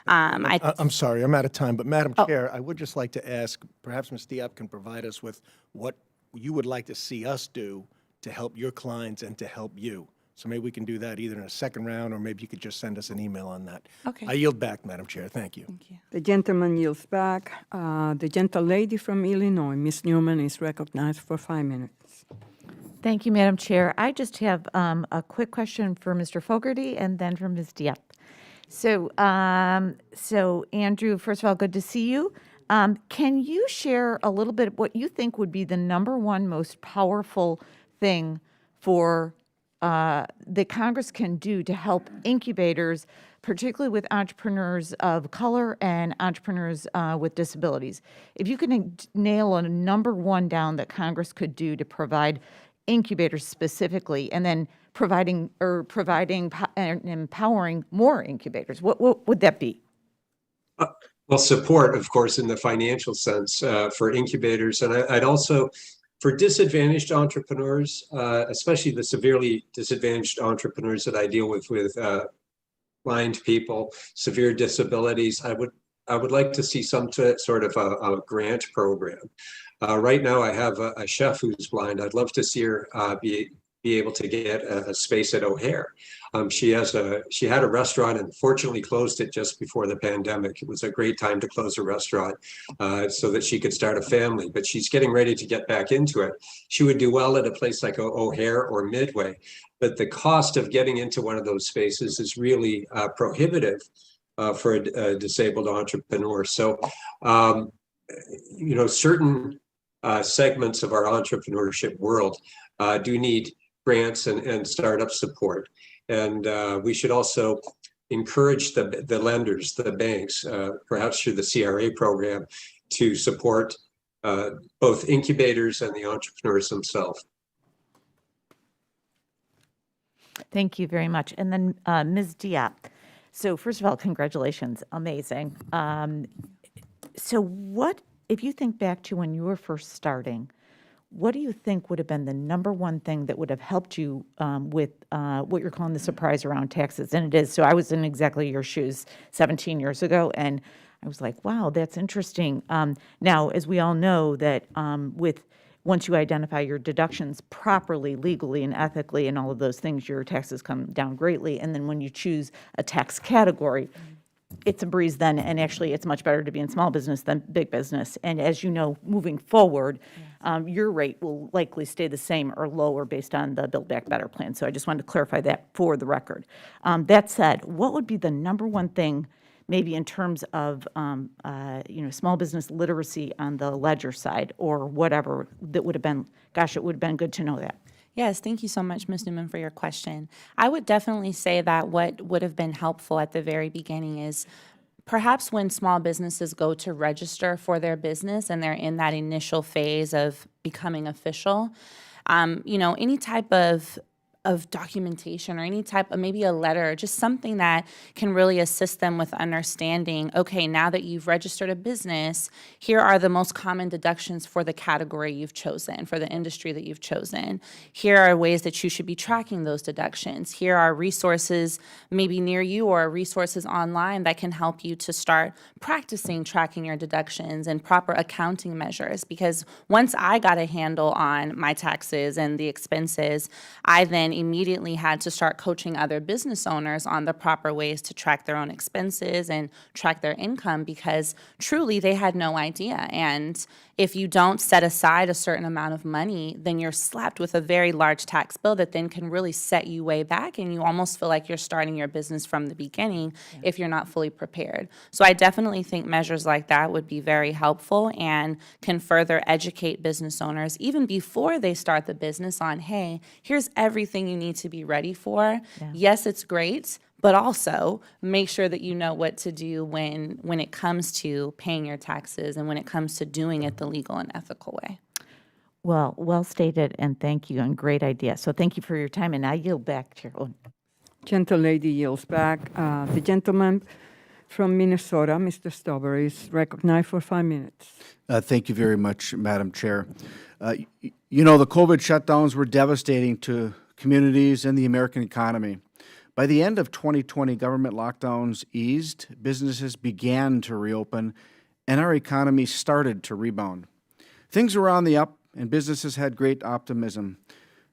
I'm sorry, I'm out of time, but Madam Chair, I would just like to ask, perhaps Ms. Diop can provide us with what you would like to see us do to help your clients and to help you. So maybe we can do that either in a second round, or maybe you could just send us an email on that. Okay. I yield back, Madam Chair. Thank you. Thank you. The gentleman yields back. The gentle lady from Illinois, Ms. Newman, is recognized for 5 minutes. Thank you, Madam Chair. I just have a quick question for Mr. Fogerty and then for Ms. Diop. So Andrew, first of all, good to see you. Can you share a little bit what you think would be the number one most powerful thing for that Congress can do to help incubators, particularly with entrepreneurs of color and entrepreneurs with disabilities? If you can nail a number one down that Congress could do to provide incubators specifically, and then providing and empowering more incubators, what would that be? Well, support, of course, in the financial sense for incubators. And I'd also, for disadvantaged entrepreneurs, especially the severely disadvantaged entrepreneurs that I deal with blind people, severe disabilities, I would like to see some sort of a grant program. Right now, I have a chef who's blind. I'd love to see her be able to get a space at O'Hare. She had a restaurant and fortunately closed it just before the pandemic. It was a great time to close a restaurant so that she could start a family, but she's getting ready to get back into it. She would do well at a place like O'Hare or Midway, but the cost of getting into one of those spaces is really prohibitive for a disabled entrepreneur. So, certain segments of our entrepreneurship world do need grants and startup support. And we should also encourage the lenders, the banks, perhaps through the CRA program, to support both incubators and the entrepreneurs themselves. Thank you very much. And then Ms. Diop. So first of all, congratulations. Amazing. So what, if you think back to when you were first starting, what do you think would have been the number one thing that would have helped you with what you're calling the surprise around taxes? And it is, so I was in exactly your shoes 17 years ago, and I was like, wow, that's interesting. Now, as we all know that once you identify your deductions properly, legally, and ethically, and all of those things, your taxes come down greatly. And then when you choose a tax category, it's a breeze then, and actually it's much better to be in small business than big business. And as you know, moving forward, your rate will likely stay the same or lower based on the Build Back Better plan. So I just wanted to clarify that for the record. That said, what would be the number one thing, maybe in terms of small business literacy on the ledger side or whatever, that would have been, gosh, it would have been good to know that. Yes, thank you so much, Ms. Newman, for your question. I would definitely say that what would have been helpful at the very beginning is perhaps when small businesses go to register for their business and they're in that initial phase of becoming official, any type of documentation or any type of, maybe a letter, just something that can really assist them with understanding, okay, now that you've registered a business, here are the most common deductions for the category you've chosen, for the industry that you've chosen. Here are ways that you should be tracking those deductions. Here are resources maybe near you or resources online that can help you to start practicing tracking your deductions and proper accounting measures. Because once I got a handle on my taxes and the expenses, I then immediately had to start coaching other business owners on the proper ways to track their own expenses and track their income, because truly they had no idea. And if you don't set aside a certain amount of money, then you're slapped with a very large tax bill that then can really set you way back, and you almost feel like you're starting your business from the beginning if you're not fully prepared. So I definitely think measures like that would be very helpful and can further educate business owners even before they start the business on, hey, here's everything you need to be ready for. Yeah. Yes, it's great, but also make sure that you know what to do when it comes to paying your taxes and when it comes to doing it the legal and ethical way. Well stated, and thank you, and great idea. So thank you for your time, and I yield back to your. Gentle lady yields back. The gentleman from Minnesota, Mr. Stover, is recognized for 5 minutes. Thank you very much, Madam Chair. The COVID shutdowns were devastating to communities and the American economy. By the end of 2020, government lockdowns eased, businesses began to reopen, and our economy started to rebound. Things were on the up, and businesses had great optimism.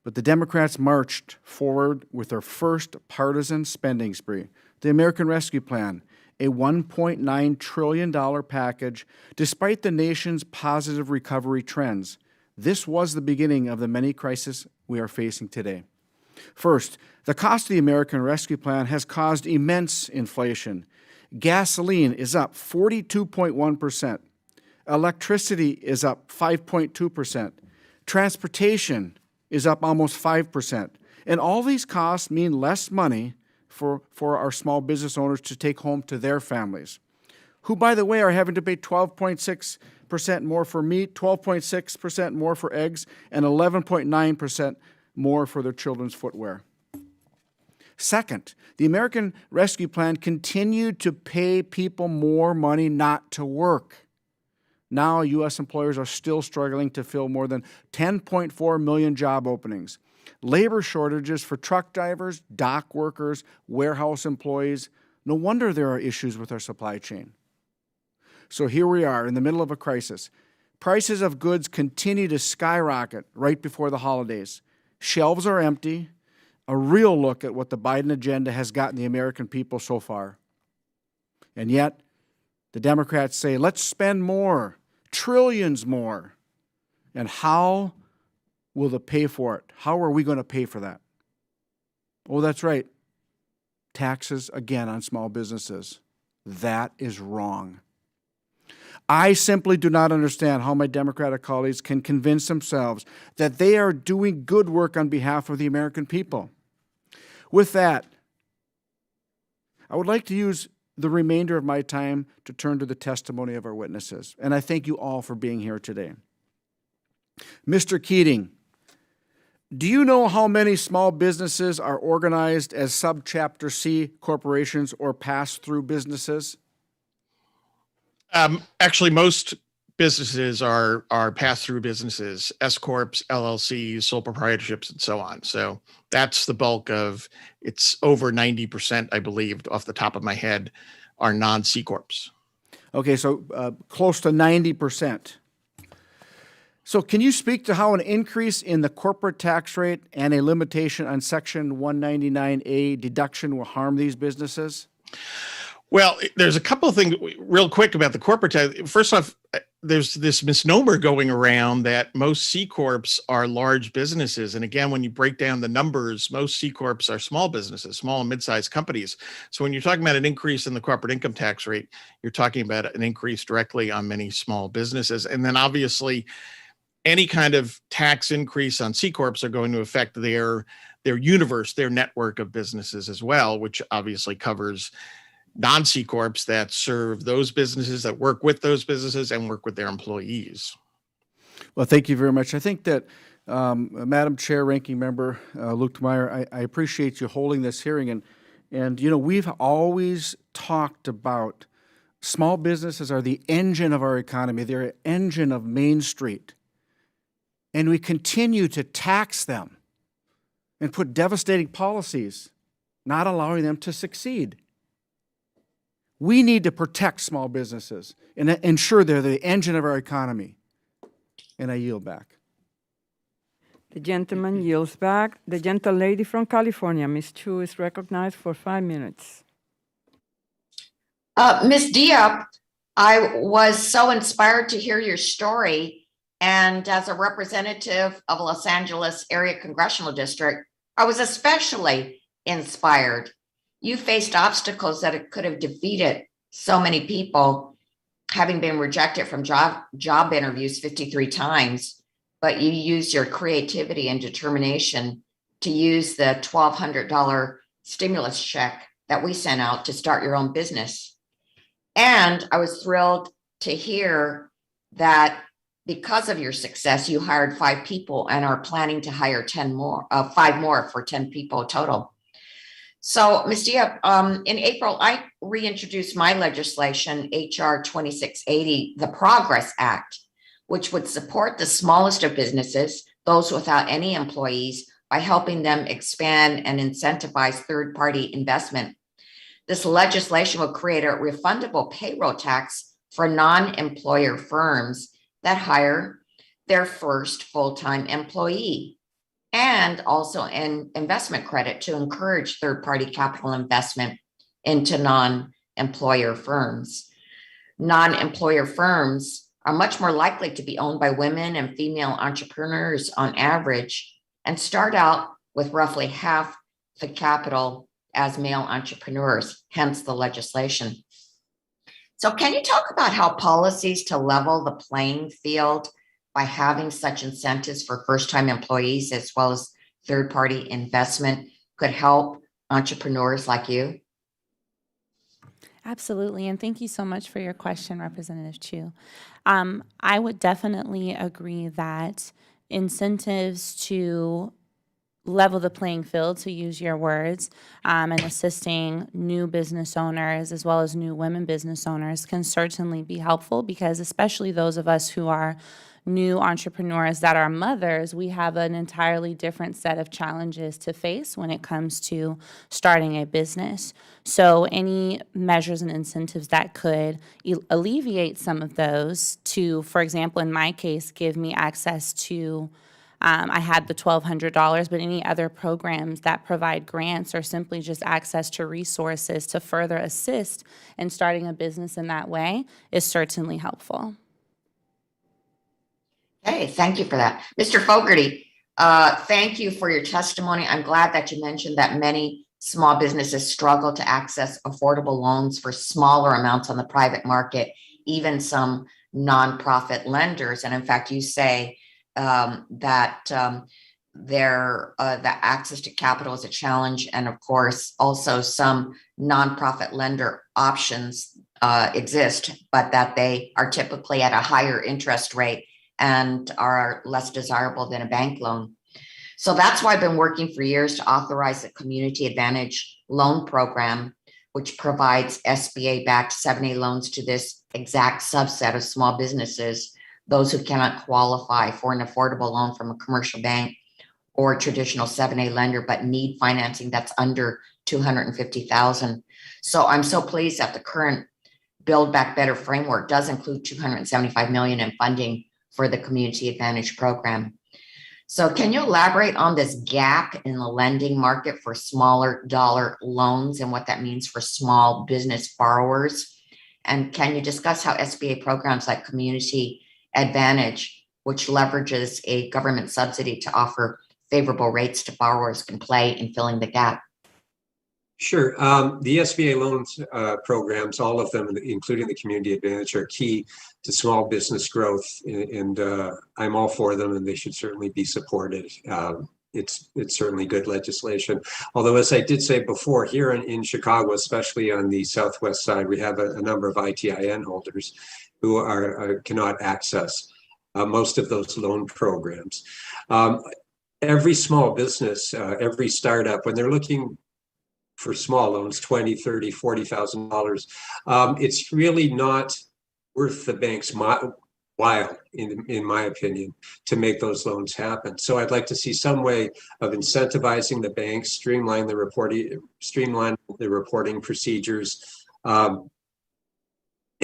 But the Democrats marched forward with their first partisan spending spree, the American Rescue Plan, a $1.9 trillion package, despite the nation's positive recovery trends. This was the beginning of the many crises we are facing today. First, the cost of the American Rescue Plan has caused immense inflation. Gasoline is up 42.1%. Electricity is up 5.2%. Transportation is up almost 5%. And all these costs mean less money for our small business owners to take home to their families, who, by the way, are having to pay 12.6% more for meat, 12.6% more for eggs, and 11.9% more for their children's footwear. Second, the American Rescue Plan continued to pay people more money not to work. Now, U.S. employers are still struggling to fill more than 10.4 million job openings. Labor shortages for truck drivers, dock workers, warehouse employees. No wonder there are issues with our supply chain. So here we are in the middle of a crisis. Prices of goods continue to skyrocket right before the holidays. Shelves are empty, a real look at what the Biden agenda has gotten the American people so far. And yet, the Democrats say, let's spend more, trillions more. And how will they pay for it? How are we going to pay for that? Oh, that's right. Taxes again on small businesses. That is wrong. I simply do not understand how my Democratic colleagues can convince themselves that they are doing good work on behalf of the American people. With that, I would like to use the remainder of my time to turn to the testimony of our witnesses, and I thank you all for being here today. Mr. Keating, do you know how many small businesses are organized as Subchapter C corporations or pass-through businesses? Actually, most businesses are pass-through businesses, S corps, LLCs, sole proprietorships, and so on. So that's the bulk of. It's over 90%, I believe, off the top of my head, are non-C corps. Okay, so close to 90%. So can you speak to how an increase in the corporate tax rate and a limitation on Section 199A deduction will harm these businesses? Well, there's a couple of things real quick about the corporate tax. First off, there's this misnomer going around that most C corps are large businesses. And again, when you break down the numbers, most C corps are small businesses, small and mid-sized companies. So when you're talking about an increase in the corporate income tax rate, you're talking about an increase directly on many small businesses. And then obviously, any kind of tax increase on C corps are going to affect their universe, their network of businesses as well, which obviously covers non-C corps that serve those businesses, that work with those businesses and work with their employees. Well, thank you very much. I think that, Madam Chair, Ranking Member Lukemeyer, I appreciate you holding this hearing. And you know, we've always talked about small businesses are the engine of our economy. They're an engine of Main Street. And we continue to tax them and put devastating policies, not allowing them to succeed. We need to protect small businesses and ensure they're the engine of our economy. And I yield back. The gentleman yields back. The gentlelady from California, Ms. Chu, is recognized for 5 minutes. Ms. Diop, I was so inspired to hear your story. And as a representative of Los Angeles Area Congressional District, I was especially inspired. You faced obstacles that could have defeated so many people, having been rejected from job interviews 53 times, but you used your creativity and determination to use the $1,200 stimulus check that we sent out to start your own business. And I was thrilled to hear that because of your success, you hired 5 people and are planning to hire 5 more for 10 people total. So, Ms. Diop, in April, I reintroduced my legislation, HR 2680, the Progress Act, which would support the smallest of businesses, those without any employees, by helping them expand and incentivize third-party investment. This legislation will create a refundable payroll tax for non-employer firms that hire their first full-time employee, and also an investment credit to encourage third-party capital investment into non-employer firms. Non-employer firms are much more likely to be owned by women and female entrepreneurs on average, and start out with roughly half the capital as male entrepreneurs, hence the legislation. So can you talk about how policies to level the playing field by having such incentives for first-time employees as well as third-party investment could help entrepreneurs like you? Absolutely, and thank you so much for your question, Representative Chu. I would definitely agree that incentives to level the playing field, to use your words, and assisting new business owners as well as new women business owners can certainly be helpful, because especially those of us who are new entrepreneurs that are mothers, we have an entirely different set of challenges to face when it comes to starting a business. So any measures and incentives that could alleviate some of those to, for example, in my case, give me access to, I had the $1,200, but any other programs that provide grants or simply just access to resources to further assist in starting a business in that way is certainly helpful. Hey, thank you for that. Mr. Fogerty, thank you for your testimony. I'm glad that you mentioned that many small businesses struggle to access affordable loans for smaller amounts on the private market, even some nonprofit lenders. And in fact, you say that the access to capital is a challenge. And of course, also some nonprofit lender options exist, but that they are typically at a higher interest rate and are less desirable than a bank loan. So that's why I've been working for years to authorize the Community Advantage Loan Program, which provides SBA-backed 7A loans to this exact subset of small businesses, those who cannot qualify for an affordable loan from a commercial bank or traditional 7A lender, but need financing that's under $250,000. So I'm so pleased that the current Build Back Better framework does include $275 million in funding for the Community Advantage program. So can you elaborate on this gap in the lending market for smaller dollar loans and what that means for small business borrowers? And can you discuss how SBA programs like Community Advantage, which leverages a government subsidy to offer favorable rates to borrowers, can play in filling the gap? Sure. The SBA loans programs, all of them, including the Community Advantage, are key to small business growth, and I'm all for them, and they should certainly be supported. It's certainly good legislation. Although, as I did say before, here in Chicago, especially on the southwest side, we have a number of ITIN holders who cannot access most of those loan programs. Every small business, every startup, when they're looking for small loans, $20,000, $30,000, $40,000. It's really not worth the bank's while, in my opinion, to make those loans happen. So I'd like to see some way of incentivizing the banks, streamline the reporting procedures,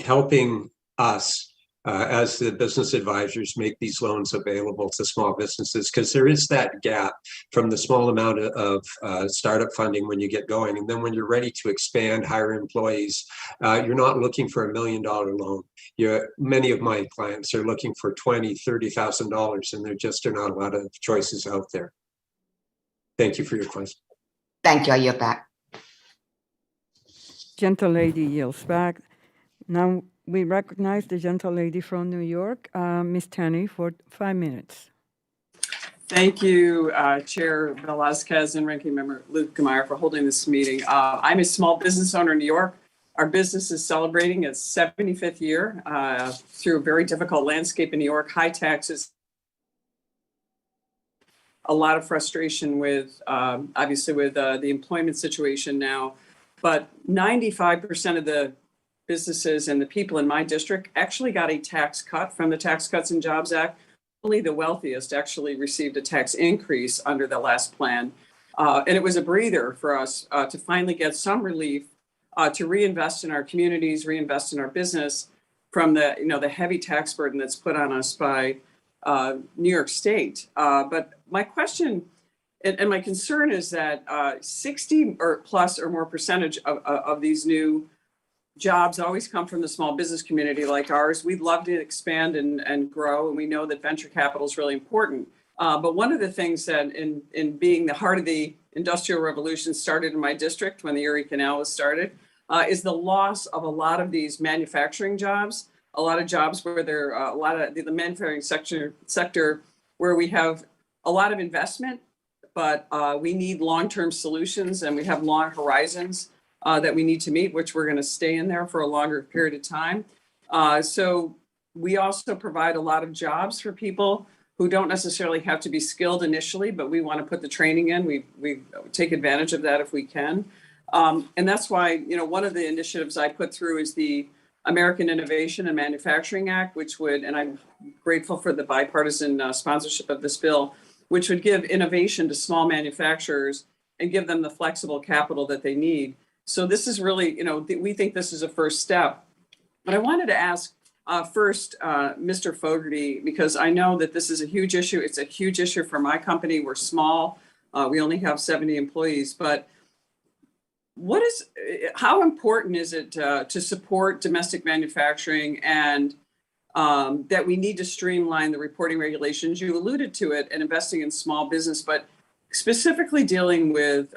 helping us as the business advisors make these loans available to small businesses, because there is that gap from the small amount of startup funding when you get going. And then when you're ready to expand, hire employees, you're not looking for $1 million loan. Many of my clients are looking for $20,000, $30,000, and there just are not a lot of choices out there. Thank you for your question. Thank you. I yield back. Gentle lady yields back. Now we recognize the gentle lady from New York, Ms. Tenney, for 5 minutes. Thank you, Chair Velasquez and Ranking Member Lukemeyer, for holding this meeting. I'm a small business owner in New York. Our business is celebrating its 75th year through a very difficult landscape in New York, high taxes, a lot of frustration with, obviously, with the employment situation now. But 95% of the businesses and the people in my district actually got a tax cut from the Tax Cuts and Jobs Act. Only the wealthiest actually received a tax increase under the last plan. And it was a breather for us to finally get some relief to reinvest in our communities, reinvest in our business from the, the heavy tax burden that's put on us by New York State. But my question and my concern is that 60 or plus or more percentage of these new jobs always come from the small business community like ours. We'd love to expand and grow, and we know that venture capital is really important. But one of the things that in being the heart of the Industrial Revolution started in my district when the Erie Canal was started, is the loss of a lot of these manufacturing jobs, a lot of jobs where there are a lot of the manufacturing sector where we have a lot of investment, but we need long-term solutions and we have long horizons that we need to meet, which we're going to stay in there for a longer period of time. So we also provide a lot of jobs for people who don't necessarily have to be skilled initially, but we want to put the training in. We take advantage of that if we can. And that's why, one of the initiatives I put through is the American Innovation and Manufacturing Act, which would, and I'm grateful for the bipartisan sponsorship of this bill, which would give innovation to small manufacturers and give them the flexible capital that they need. So this is really, we think this is a first step. But I wanted to ask first, Mr. Fogerty, because I know that this is a huge issue. It's a huge issue for my company. We're small. We only have 70 employees. But how important is it to support domestic manufacturing and that we need to streamline the reporting regulations? You alluded to it and investing in small business, but specifically dealing with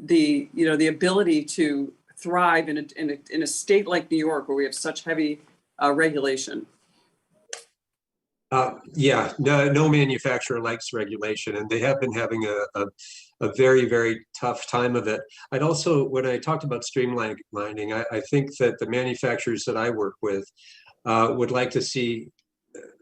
the ability to thrive in a state like New York, where we have such heavy regulation? Yeah, no manufacturer likes regulation, and they have been having a very, very tough time of it. I'd also, when I talked about streamlining, I think that the manufacturers that I work with would like to see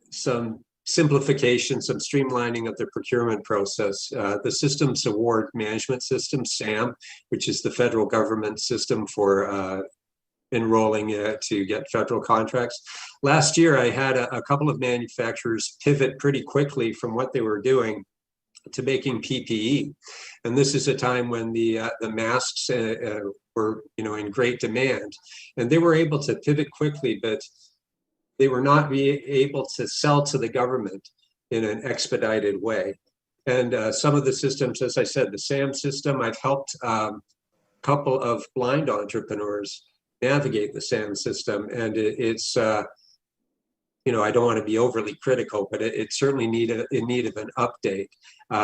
some simplification, some streamlining of the procurement process. The Systems Award Management System, SAM, which is the federal government system for enrolling to get federal contracts. Last year, I had a couple of manufacturers pivot pretty quickly from what they were doing to making PPE. And this is a time when the masks were, in great demand. And they were able to pivot quickly, but they were not able to sell to the government in an expedited way. And some of the systems, as I said, the SAM system, I've helped a couple of blind entrepreneurs navigate the SAM system, and it's I don't want to be overly critical, but it certainly in need of an update.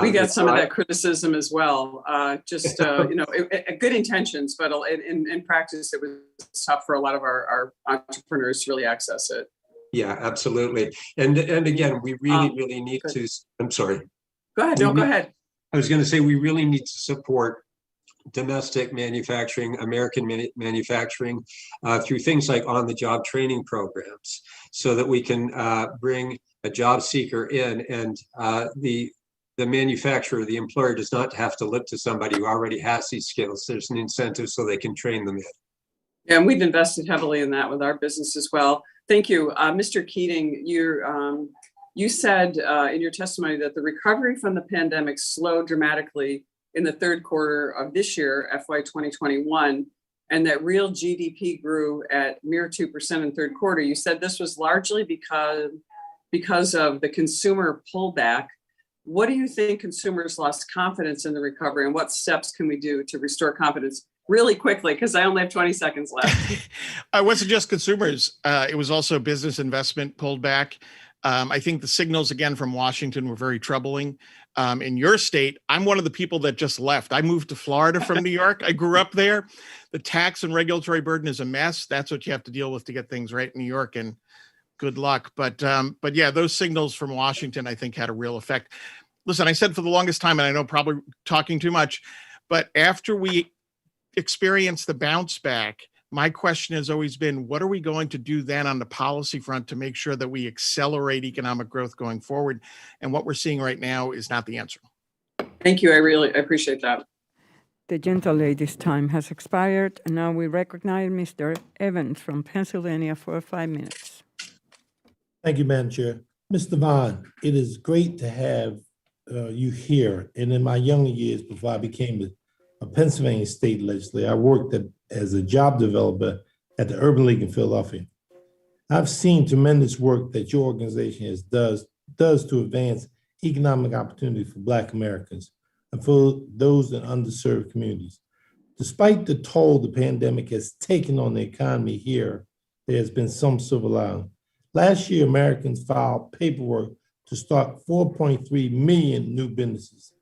We got some of that criticism as well. Good intentions, but in practice, it was tough for a lot of our entrepreneurs to really access it. Yeah, absolutely. And again, we really need to. I'm sorry. Go ahead. No, go ahead. I was going to say we really need to support domestic manufacturing, American manufacturing, through things like on-the-job training programs, so that we can bring a job seeker in, and the manufacturer, the employer, does not have to look to somebody who already has these skills. There's an incentive so they can train them in. Yeah, and we've invested heavily in that with our business as well. Thank you. Mr. Keating, you said in your testimony that the recovery from the pandemic slowed dramatically in the third quarter of this year, FY 2021, and that real GDP grew at mere 2% in third quarter. You said this was largely because of the consumer pullback. What do you think consumers lost confidence in the recovery, and what steps can we do to restore confidence really quickly? Because I only have 20 seconds left. I wasn't just consumers. It was also business investment pulled back. I think the signals, again, from Washington were very troubling. In your state, I'm one of the people that just left. I moved to Florida from New York. I grew up there. The tax and regulatory burden is a mess. That's what you have to deal with to get things right in New York, and good luck. But yeah, those signals from Washington, I think, had a real effect. Listen, I said for the longest time, and I know probably talking too much, but after we experienced the bounce back, my question has always been, what are we going to do then on the policy front to make sure that we accelerate economic growth going forward? And what we're seeing right now is not the answer. Thank you. I really appreciate that. The gentlelady's time has expired, and now we recognize Mr. Evans from Pennsylvania for 5 minutes. Thank you, Madam Chair. Ms. Devonne, it is great to have you here. And in my younger years, before I became a Pennsylvania state legislator, I worked as a job developer at the Urban League in Philadelphia. I've seen tremendous work that your organization does to advance economic opportunity for Black Americans and for those in underserved communities. Despite the toll the pandemic has taken on the economy here, there has been some silver lining. Last year, Americans filed paperwork to start 4.3 million new businesses.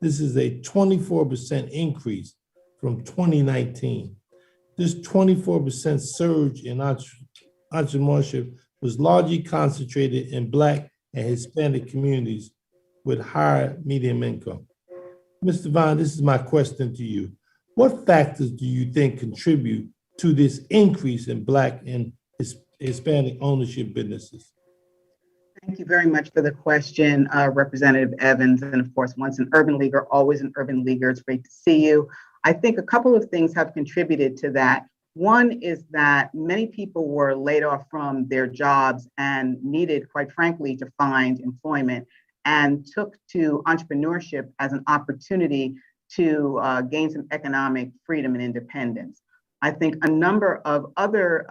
This is a 24% increase from 2019. This 24% surge in entrepreneurship was largely concentrated in Black and Hispanic communities with higher median income. Mr. Devonne, this is my question to you. What factors do you think contribute to this increase in Black and Hispanic ownership businesses? Thank you very much for the question, Representative Evans. And of course, once an urban leaguer, always an urban leaguer. It's great to see you. I think a couple of things have contributed to that. One is that many people were laid off from their jobs and needed, quite frankly, to find employment, and took to entrepreneurship as an opportunity to gain some economic freedom and independence. I think a number of other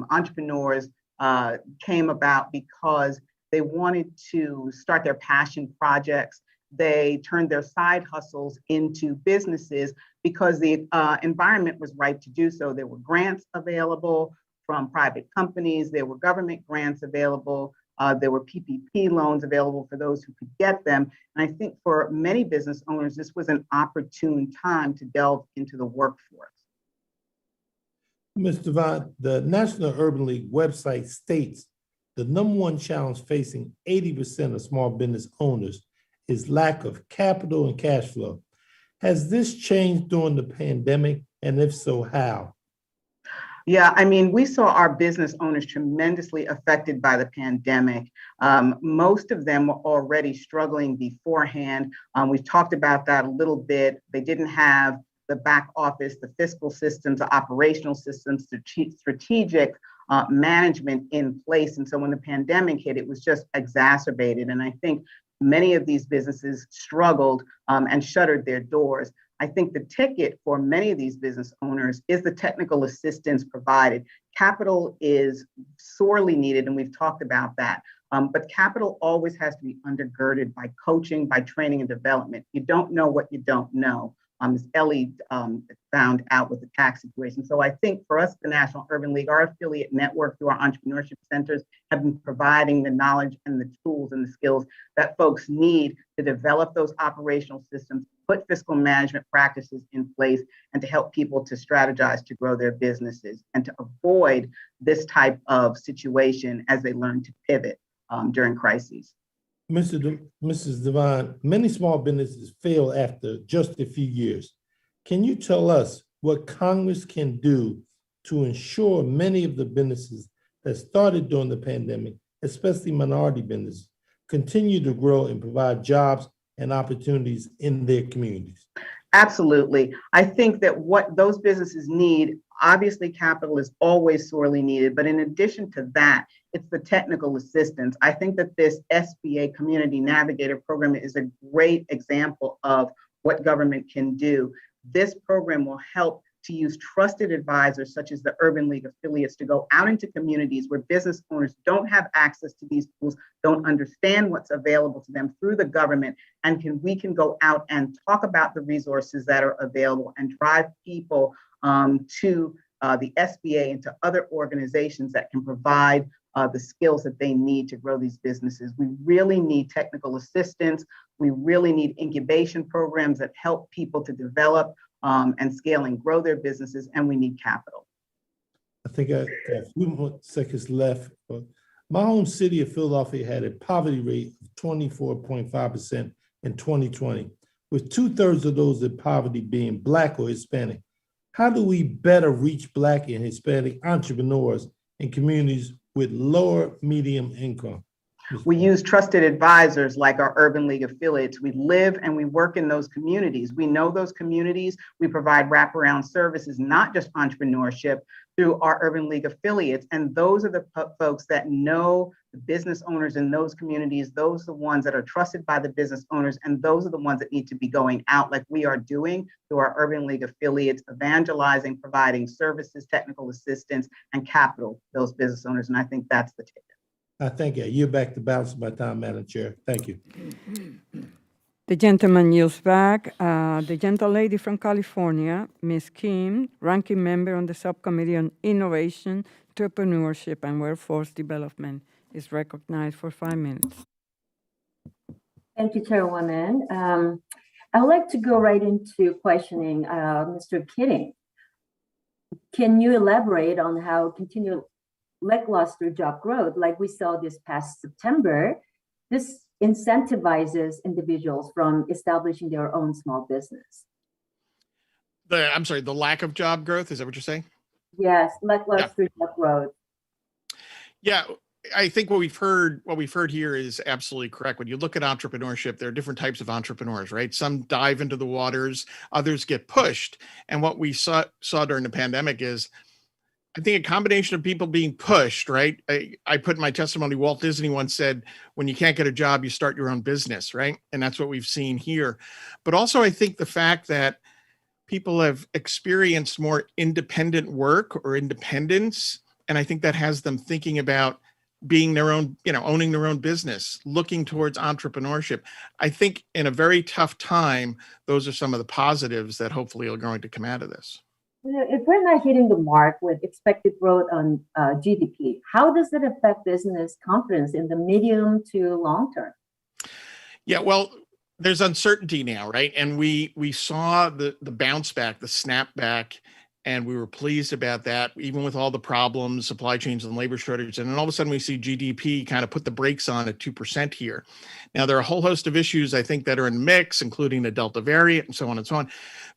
entrepreneurs came about because they wanted to start their passion projects. They turned their side hustles into businesses because the environment was right to do so. There were grants available from private companies. There were government grants available. There were PPP loans available for those who could get them. And I think for many business owners, this was an opportune time to delve into the workforce. Mr. Devonne, the National Urban League website states the number one challenge facing 80% of small business owners is lack of capital and cash flow. Has this changed during the pandemic? And if so, how? Yeah, I mean, we saw our business owners tremendously affected by the pandemic. Most of them were already struggling beforehand. We've talked about that a little bit. They didn't have the back office, the fiscal systems, the operational systems, strategic management in place. And so when the pandemic hit, it was just exacerbated. And I think many of these businesses struggled and shuttered their doors. I think the ticket for many of these business owners is the technical assistance provided. Capital is sorely needed, and we've talked about that. But capital always has to be undergirded by coaching, by training and development. You don't know what you don't know, as Ellie found out with the tax situation. So I think for us, the National Urban League, our affiliate network through our entrepreneurship centers have been providing the knowledge and the tools and the skills that folks need to develop those operational systems, put fiscal management practices in place, and to help people to strategize to grow their businesses and to avoid this type of situation as they learn to pivot during crises. Mrs. Devonne, many small businesses fail after just a few years. Can you tell us what Congress can do to ensure many of the businesses that started during the pandemic, especially minority businesses, continue to grow and provide jobs and opportunities in their communities? Absolutely. I think that what those businesses need, obviously capital is always sorely needed, but in addition to that, it's the technical assistance. I think that this SBA Community Navigator program is a great example of what government can do. This program will help to use trusted advisors such as the Urban League affiliates to go out into communities where business owners don't have access to these tools, don't understand what's available to them through the government, and we can go out and talk about the resources that are available and drive people to the SBA and to other organizations that can provide the skills that they need to grow these businesses. We really need technical assistance. We really need incubation programs that help people to develop and scale and grow their businesses, and we need capital. I think I got a few more seconds left. My home city of Philadelphia had a poverty rate of 24.5% in 2020, with 2/3 of those in poverty being Black or Hispanic. How do we better reach Black and Hispanic entrepreneurs in communities with lower medium income? We use trusted advisors like our Urban League affiliates. We live and we work in those communities. We know those communities. We provide wraparound services, not just entrepreneurship, through our Urban League affiliates. And those are the folks that know the business owners in those communities. Those are the ones that are trusted by the business owners. And those are the ones that need to be going out like we are doing through our Urban League affiliates, evangelizing, providing services, technical assistance, and capital to those business owners. And I think that's the ticket. I thank you. You're back to balance my time, Madam Chair. Thank you. The gentleman yields back. The gentlelady from California, Ms. Kim, ranking member on the Subcommittee on Innovation, Entrepreneurship, and Workforce Development, is recognized for 5 minutes. Thank you, Chairwoman. I would like to go right into questioning Mr. Keating. Can you elaborate on how continued lackluster job growth, like we saw this past September, this incentivizes individuals from establishing their own small business? I'm sorry, the lack of job growth, is that what you're saying? Yes, lackluster job growth. Yeah, I think what we've heard here is absolutely correct. When you look at entrepreneurship, there are different types of entrepreneurs, right? Some dive into the waters, others get pushed. And what we saw during the pandemic is, I think, a combination of people being pushed, right? I put in my testimony, Walt Disney once said, when you can't get a job, you start your own business, right? And that's what we've seen here. But also, I think the fact that people have experienced more independent work or independence, and I think that has them thinking about being their own, owning their own business, looking towards entrepreneurship. I think in a very tough time, those are some of the positives that hopefully are going to come out of this. If we're not hitting the mark with expected growth on GDP, how does it affect business confidence in the medium to long term? Yeah, well, there's uncertainty now, right? And we saw the bounce back, the snap back, And we were pleased about that, even with all the problems, supply chains and labor shortage. And then all of a sudden we see GDP kind of put the brakes on at 2% here. Now, there are a whole host of issues, I think, that are in the mix, including the Delta variant and so on and so on.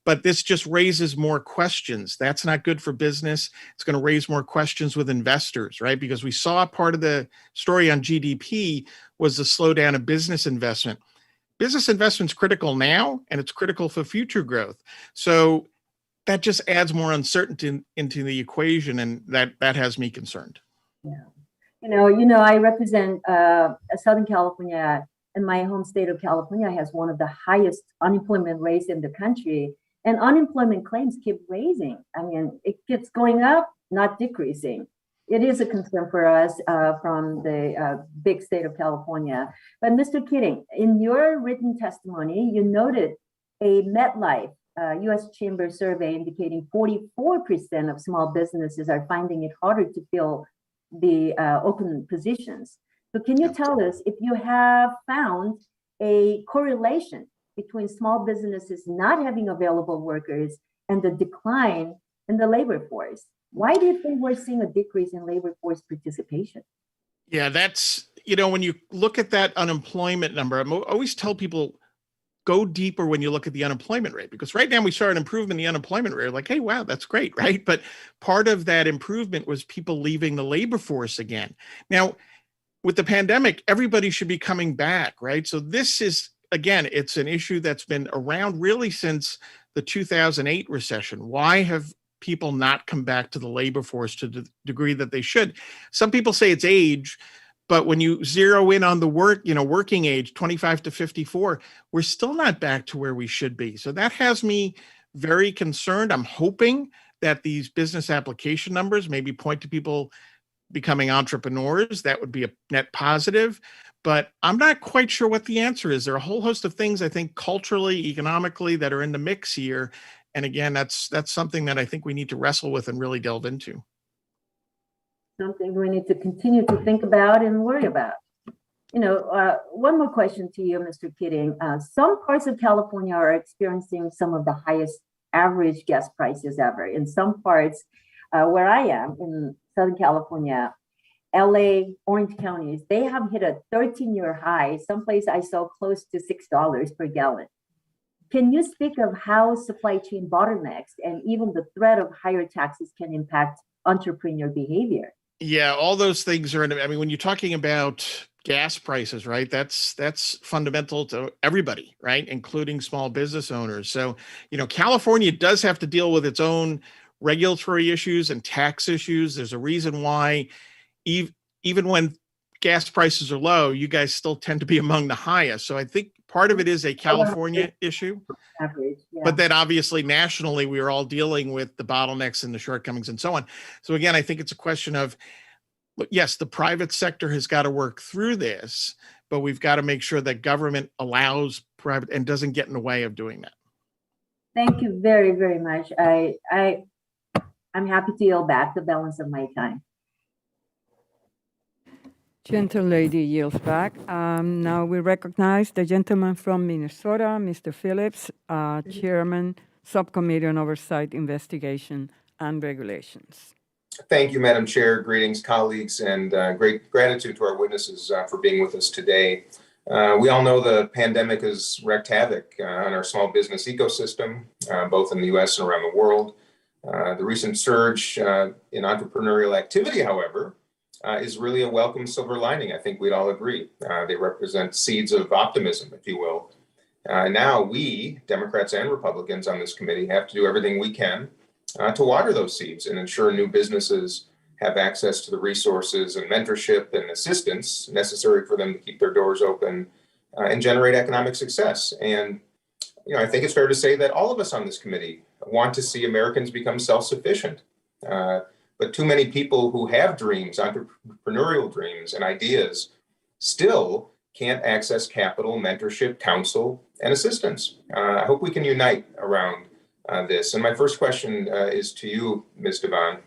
But this just raises more questions. That's not good for business. It's going to raise more questions with investors, right? Because we saw part of the story on GDP was the slowdown of business investment. Business investment is critical now, and it's critical for future growth. So that just adds more uncertainty into the equation, and that has me concerned. Yeah. I represent Southern California, and my home state of California has one of the highest unemployment rates in the country, and unemployment claims keep raising. I mean, it keeps going up, not decreasing. It is a concern for us from the big state of California. But Mr. Keating, in your written testimony, you noted a MetLife U.S. Chamber survey indicating 44% of small businesses are finding it harder to fill the open positions. So can you tell us if you have found a correlation between small businesses not having available workers and the decline in the labor force? Why do you think we're seeing a decrease in labor force participation? Yeah, that's, when you look at that unemployment number, I always tell people, go deeper when you look at the unemployment rate, because right now we saw an improvement in the unemployment rate. Like, hey, wow, that's great, right? But part of that improvement was people leaving the labor force again. Now, with the pandemic, everybody should be coming back, right? So this is, again, it's an issue that's been around really since the 2008 recession. Why have people not come back to the labor force to the degree that they should? Some people say it's age, but when you zero in on the working age, 25 to 54, we're still not back to where we should be. So that has me very concerned. I'm hoping that these business application numbers maybe point to people becoming entrepreneurs. That would be a net positive, but I'm not quite sure what the answer is. There are a whole host of things, I think, culturally, economically, that are in the mix here. And again, that's something that I think we need to wrestle with and really delve into. Something we need to continue to think about and worry about. One more question to you, Mr. Keating. Some parts of California are experiencing some of the highest average gas prices ever. In some parts where I am in Southern California, LA, Orange counties, they have hit a 13-year high. Someplace I saw close to $6 per gallon. Can you speak of how supply chain bottlenecks and even the threat of higher taxes can impact entrepreneur behavior? Yeah, all those things are, when you're talking about gas prices, right, that's fundamental to everybody, right, including small business owners. So, California does have to deal with its own regulatory issues and tax issues. There's a reason why even when gas prices are low, you guys still tend to be among the highest. So I think part of it is a California issue, but then obviously nationally, we are all dealing with the bottlenecks and the shortcomings and so on. So again, I think it's a question of, yes, the private sector has got to work through this, but we've got to make sure that government allows private and doesn't get in the way of doing that. Thank you very, very much. I'm happy to yield back the balance of my time. Gentle lady yields back. Now we recognize the gentleman from Minnesota, Mr. Phillips, Chairman, Subcommittee on Oversight, Investigation, and Regulations. Thank you, Madam Chair. Greetings, colleagues, and great gratitude to our witnesses for being with us today. We all know the pandemic has wreaked havoc on our small business ecosystem, both in the U.S. and around the world. The recent surge in entrepreneurial activity, however, is really a welcome silver lining. I think we'd all agree. They represent seeds of optimism, if you will. Now we, Democrats and Republicans on this committee, have to do everything we can to water those seeds and ensure new businesses have access to the resources and mentorship and assistance necessary for them to keep their doors open and generate economic success. And I think it's fair to say that all of us on this committee want to see Americans become self-sufficient. But too many people who have dreams, entrepreneurial dreams and ideas, still can't access capital, mentorship, counsel, and assistance. I hope we can unite around this. And my first question is to you, Ms. Devonne.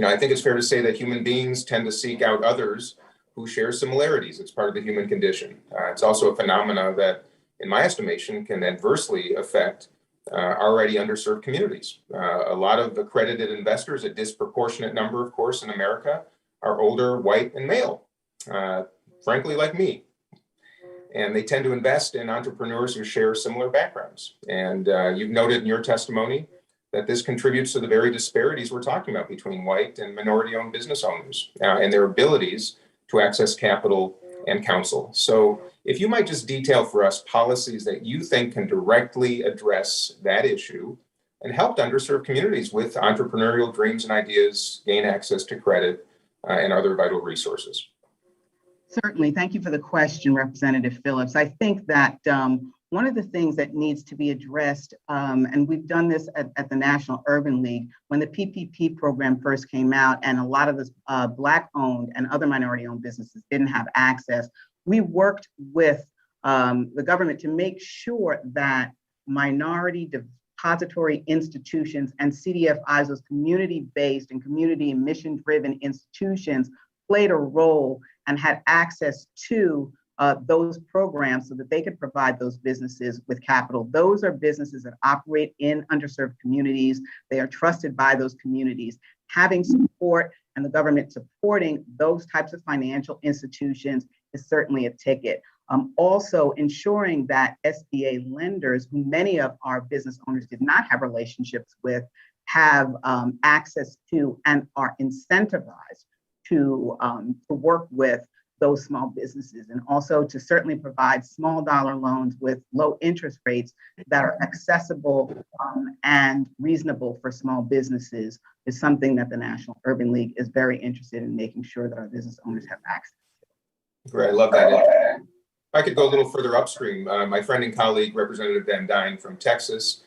I think it's fair to say that human beings tend to seek out others who share similarities. It's part of the human condition. It's also a phenomena that, in my estimation, can adversely affect already underserved communities. A lot of accredited investors, a disproportionate number, of course, in America, are older, white, and male, frankly, like me. And they tend to invest in entrepreneurs who share similar backgrounds. And you've noted in your testimony that this contributes to the very disparities we're talking about between white and minority-owned business owners and their abilities to access capital and counsel. So if you might just detail for us policies that you think can directly address that issue and help underserved communities with entrepreneurial dreams and ideas gain access to credit and other vital resources. Certainly. Thank you for the question, Representative Phillips. I think that one of the things that needs to be addressed, and we've done this at the National Urban League, when the PPP program first came out and a lot of the Black-owned and other minority-owned businesses didn't have access, we worked with the government to make sure that minority depository institutions and CDFIs, those community-based and community and mission-driven institutions, played a role and had access to those programs so that they could provide those businesses with capital. Those are businesses that operate in underserved communities. They are trusted by those communities. Having support and the government supporting those types of financial institutions is certainly a ticket. Also ensuring that SBA lenders, who many of our business owners did not have relationships with, have access to and are incentivized to work with those small businesses, and also to certainly provide small dollar loans with low interest rates that are accessible and reasonable for small businesses is something that the National Urban League is very interested in making sure that our business owners have access to. Great, I love that. I could go a little further upstream. My friend and colleague, Representative Devonne from Texas,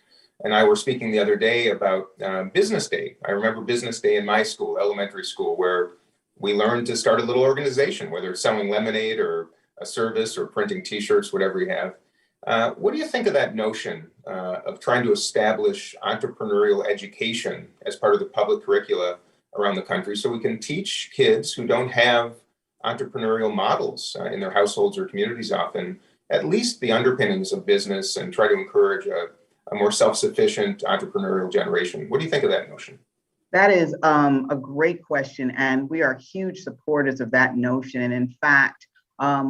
and I were speaking the other day about Business Day. I remember Business Day in my school, elementary school, where we learned to start a little organization, whether it's selling lemonade or a service or printing T-shirts, whatever you have. What do you think of that notion of trying to establish entrepreneurial education as part of the public curricula around the country so we can teach kids who don't have entrepreneurial models in their households or communities often, at least the underpinnings of business, and try to encourage a more self-sufficient entrepreneurial generation? What do you think of that notion? That is a great question, and we are huge supporters of that notion. And in fact,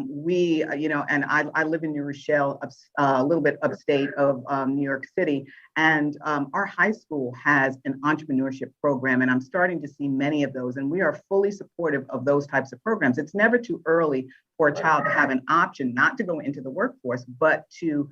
we, and I live in New Rochelle, a little bit upstate of New York City, and our high school has an entrepreneurship program, and I'm starting to see many of those, and we are fully supportive of those types of programs. It's never too early for a child to have an option not to go into the workforce, but to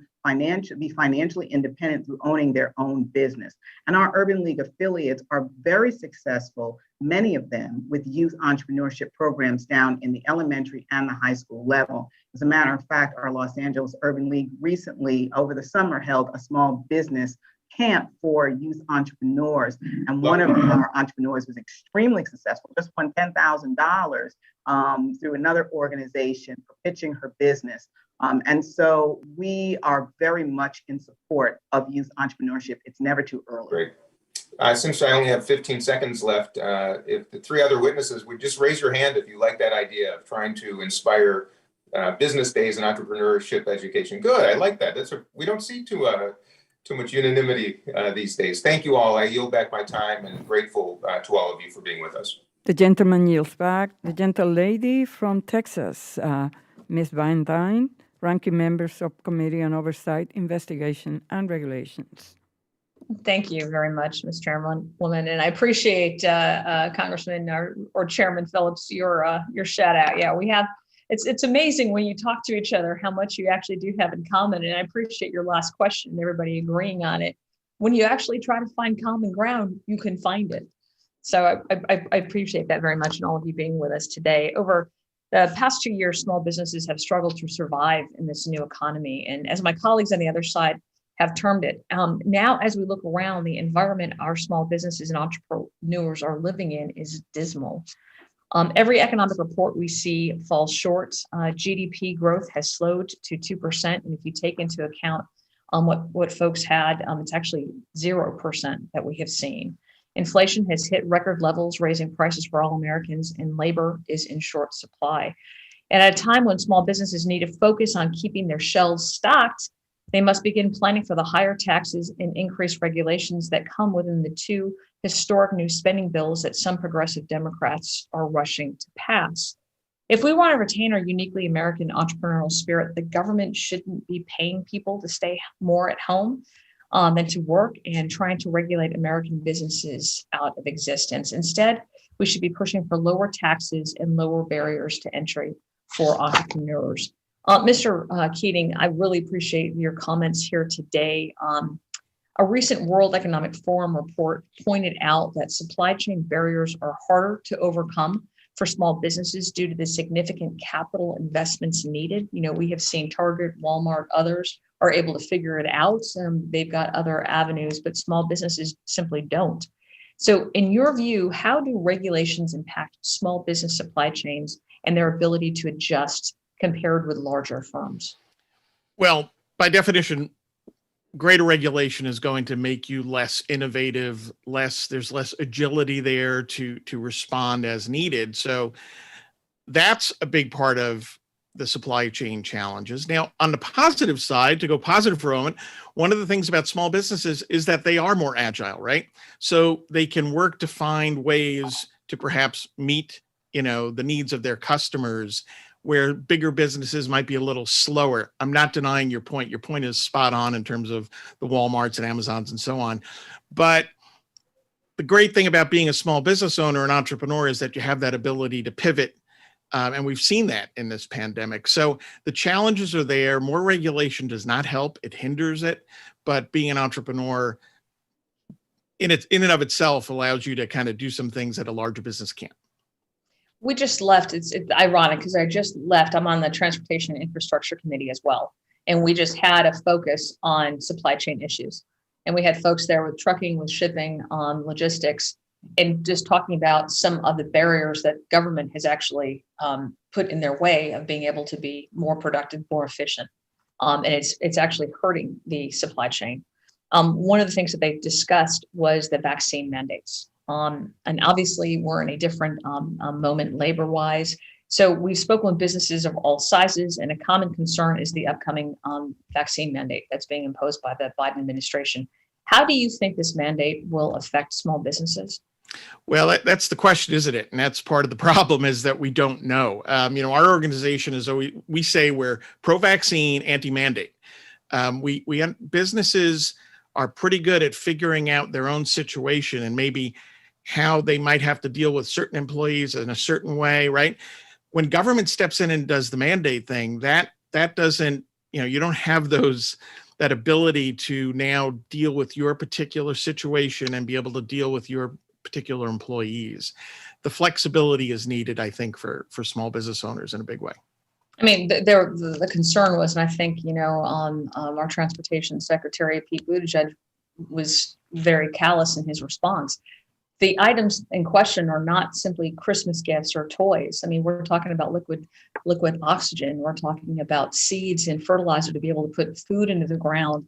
be financially independent through owning their own business. And our Urban League affiliates are very successful, many of them with youth entrepreneurship programs down in the elementary and the high school level. As a matter of fact, our Los Angeles Urban League recently, over the summer, held a small business camp for youth entrepreneurs. And one of our entrepreneurs was extremely successful, just won $10,000 through another organization for pitching her business. And so we are very much in support of youth entrepreneurship. It's never too early. Great. Since I only have 15 seconds left, if the three other witnesses would just raise your hand if you like that idea of trying to inspire business days and entrepreneurship education. Good, I like that. We don't see too much unanimity these days. Thank you all. I yield back my time and grateful to all of you for being with us. The gentleman yields back. The gentle lady from Texas, Ms. Van Dyne, Ranking Member, Subcommittee on Oversight, Investigation, and Regulations. Thank you very much, Ms. Chairwoman, and I appreciate Congressman or Chairman Phillips your shout out. Yeah, we have. It's amazing when you talk to each other how much you actually do have in common, and I appreciate your last question. Everybody agreeing on it. When you actually try to find common ground, you can find it. So I appreciate that very much, and all of you being with us today. Over the past 2 years, small businesses have struggled to survive in this new economy. And as my colleagues on the other side have termed it, now as we look around, the environment our small businesses and entrepreneurs are living in is dismal. Every economic report we see falls short. GDP growth has slowed to 2%. And if you take into account what folks had, it's actually 0% that we have seen. Inflation has hit record levels, raising prices for all Americans, and labor is in short supply. And at a time when small businesses need to focus on keeping their shelves stocked, They must begin planning for the higher taxes and increased regulations that come within the two historic new spending bills that some progressive Democrats are rushing to pass. If we want to retain our uniquely American entrepreneurial spirit, the government shouldn't be paying people to stay more at home than to work and trying to regulate American businesses out of existence. Instead, we should be pushing for lower taxes and lower barriers to entry for entrepreneurs. Mr. Keating, I really appreciate your comments here today. A recent World Economic Forum report pointed out that supply chain barriers are harder to overcome for small businesses due to the significant capital investments needed. You know, we have seen Target, Walmart, others are able to figure it out. They've got other avenues, but small businesses simply don't. So in your view, how do regulations impact small business supply chains and their ability to adjust compared with larger firms? Well, by definition, greater regulation is going to make you less innovative, there's less agility there to respond as needed. So that's a big part of the supply chain challenges. Now, on the positive side, to go positive for a moment, one of the things about small businesses is that they are more agile, right? So they can work to find ways to perhaps meet, the needs of their customers, where bigger businesses might be a little slower. I'm not denying your point. Your point is spot on in terms of the Walmarts and Amazons and so on. But the great thing about being a small business owner and entrepreneur is that you have that ability to pivot. And we've seen that in this pandemic. So the challenges are there. More regulation does not help. It hinders it. But being an entrepreneur in and of itself allows you to kind of do some things that a larger business can't. We just left, it's ironic because I just left, I'm on the Transportation and Infrastructure Committee as well. And we just had a focus on supply chain issues. And we had folks there with trucking, with shipping, on logistics, and just talking about some of the barriers that government has actually put in their way of being able to be more productive, more efficient. And it's actually hurting the supply chain. One of the things that they discussed was the vaccine mandates. And obviously we're in a different moment labor-wise. So we've spoken with businesses of all sizes, and a common concern is the upcoming vaccine mandate that's being imposed by the Biden administration. How do you think this mandate will affect small businesses? Well, that's the question, isn't it? And that's part of the problem, is that we don't know. Our organization is always, we say we're pro-vaccine, anti-mandate. Businesses are pretty good at figuring out their own situation and maybe how they might have to deal with certain employees in a certain way, right? When government steps in and does the mandate thing, that doesn't, you don't have that ability to now deal with your particular situation and be able to deal with your particular employees. The flexibility is needed, I think, for small business owners in a big way. I mean, the concern was, and I think, our Transportation Secretary, Pete Buttigieg, was very callous in his response. The items in question are not simply Christmas gifts or toys. I mean, we're talking about liquid oxygen. We're talking about seeds and fertilizer to be able to put food into the ground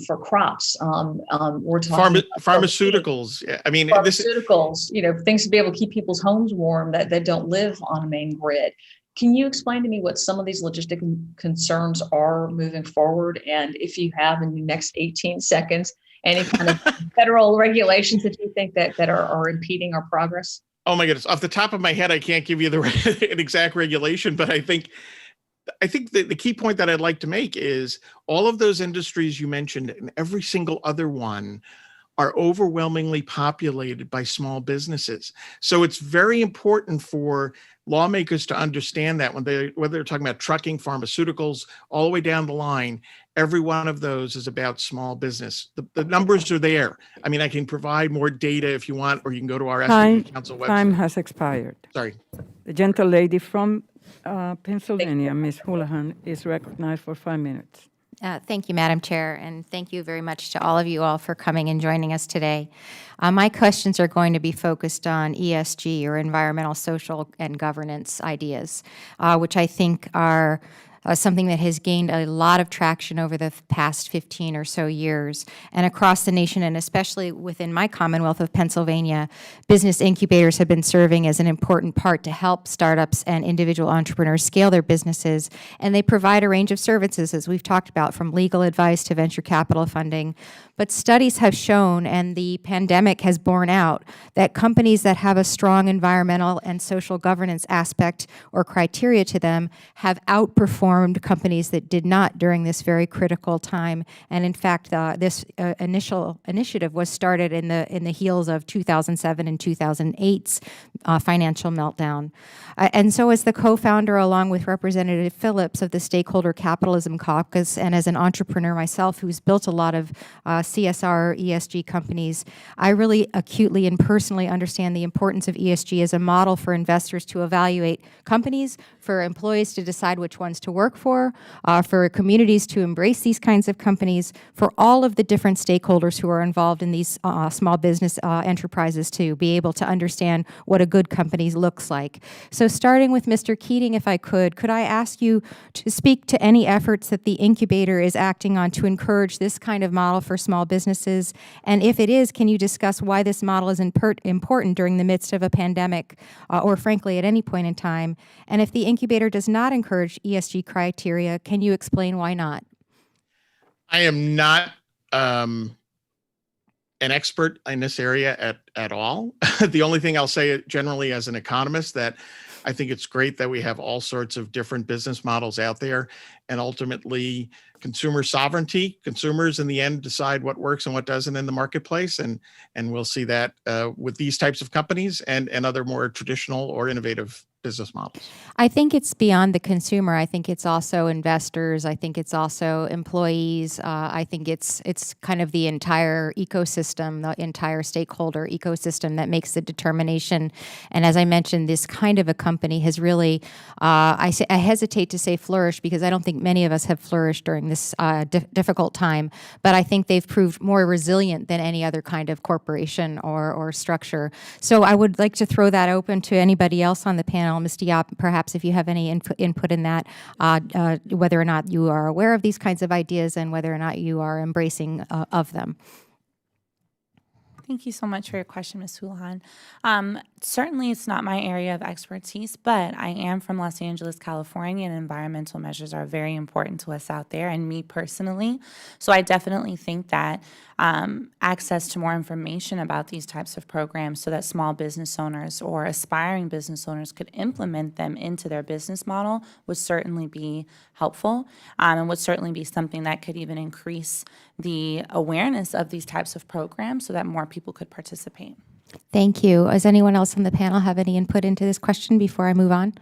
for crops. We're talking pharmaceuticals. I mean, pharmaceuticals, things to be able to keep people's homes warm that don't live on a main grid. Can you explain to me what some of these logistic concerns are moving forward? And if you have in the next 18 seconds, any kind of federal regulations that you think that are impeding our progress? Oh my goodness. Off the top of my head, I can't give you an exact regulation, but I think the key point that I'd like to make is all of those industries you mentioned and every single other one are overwhelmingly populated by small businesses. So it's very important for lawmakers to understand that whether they're talking about trucking, pharmaceuticals, all the way down the line, every one of those is about small business. The numbers are there. I mean, I can provide more data if you want, or you can go to our SMB Council website. Time has expired. Sorry. The gentle lady from Pennsylvania, Ms. Houlihan, is recognized for 5 minutes. Thank you, Madam Chair, and thank you very much to all of you all for coming and joining us today. My questions are going to be focused on ESG, or environmental, social, and governance ideas, which I think are something that has gained a lot of traction over the past 15 or so years. And across the nation, and especially within my Commonwealth of Pennsylvania, business incubators have been serving as an important part to help startups and individual entrepreneurs scale their businesses. And they provide a range of services, as we've talked about, from legal advice to venture capital funding. But studies have shown, and the pandemic has borne out, that companies that have a strong environmental and social governance aspect or criteria to them have outperformed companies that did not during this very critical time. And in fact, this initial initiative was started in the heels of 2007 and 2008's financial meltdown. And so as the co-founder, along with Representative Phillips of the Stakeholder Capitalism Caucus, and as an entrepreneur myself who's built a lot of CSR ESG companies, I really acutely and personally understand the importance of ESG as a model for investors to evaluate companies, for employees to decide which ones to work for communities to embrace these kinds of companies, for all of the different stakeholders who are involved in these small business enterprises to be able to understand what a good company looks like. So starting with Mr. Keating, if I could I ask you to speak to any efforts that the incubator is acting on to encourage this kind of model for small businesses? And if it is, can you discuss why this model is important during the midst of a pandemic, or frankly at any point in time? And if the incubator does not encourage ESG criteria, can you explain why not? I am not an expert in this area at all. The only thing I'll say generally as an economist, that I think it's great that we have all sorts of different business models out there, and ultimately consumer sovereignty. Consumers in the end decide what works and what doesn't in the marketplace, and we'll see that with these types of companies and other more traditional or innovative business models. I think it's beyond the consumer. I think it's also investors. I think it's also employees. I think it's kind of the entire ecosystem, the entire stakeholder ecosystem that makes the determination. And as I mentioned, this kind of a company has really, I hesitate to say flourish, because I don't think many of us have flourished during this difficult time, but I think they've proved more resilient than any other kind of corporation or structure. So I would like to throw that open to anybody else on the panel. Ms. Diop, perhaps if you have any input in that, whether or not you are aware of these kinds of ideas and whether or not you are embracing of them. Thank you so much for your question, Ms. Houlihan. Certainly, it's not my area of expertise, but I am from Los Angeles, California, and environmental measures are very important to us out there, and me personally. So I definitely think that access to more information about these types of programs so that small business owners or aspiring business owners could implement them into their business model would certainly be helpful, and would certainly be something that could even increase the awareness of these types of programs so that more people could participate. Thank you. Does anyone else on the panel have any input into this question before I move on?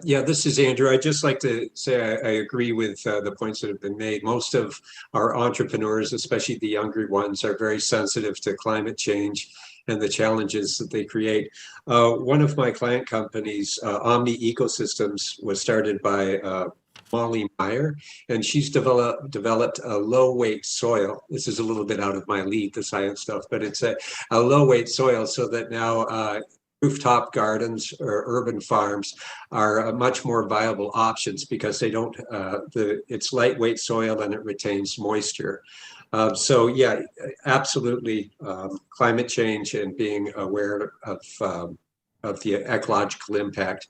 Yeah, this is Andrew. I'd just like to say I agree with the points that have been made. Most of our entrepreneurs, especially the younger ones, are very sensitive to climate change and the challenges that they create. One of my client companies, Omni Ecosystems, was started by Molly Meyer, and she's developed a low-weight soil. This is a little bit out of my league, the science stuff, but it's a low-weight soil so that now rooftop gardens or urban farms are much more viable options because they don't, it's lightweight soil and it retains moisture. So yeah, absolutely, climate change and being aware of the ecological impact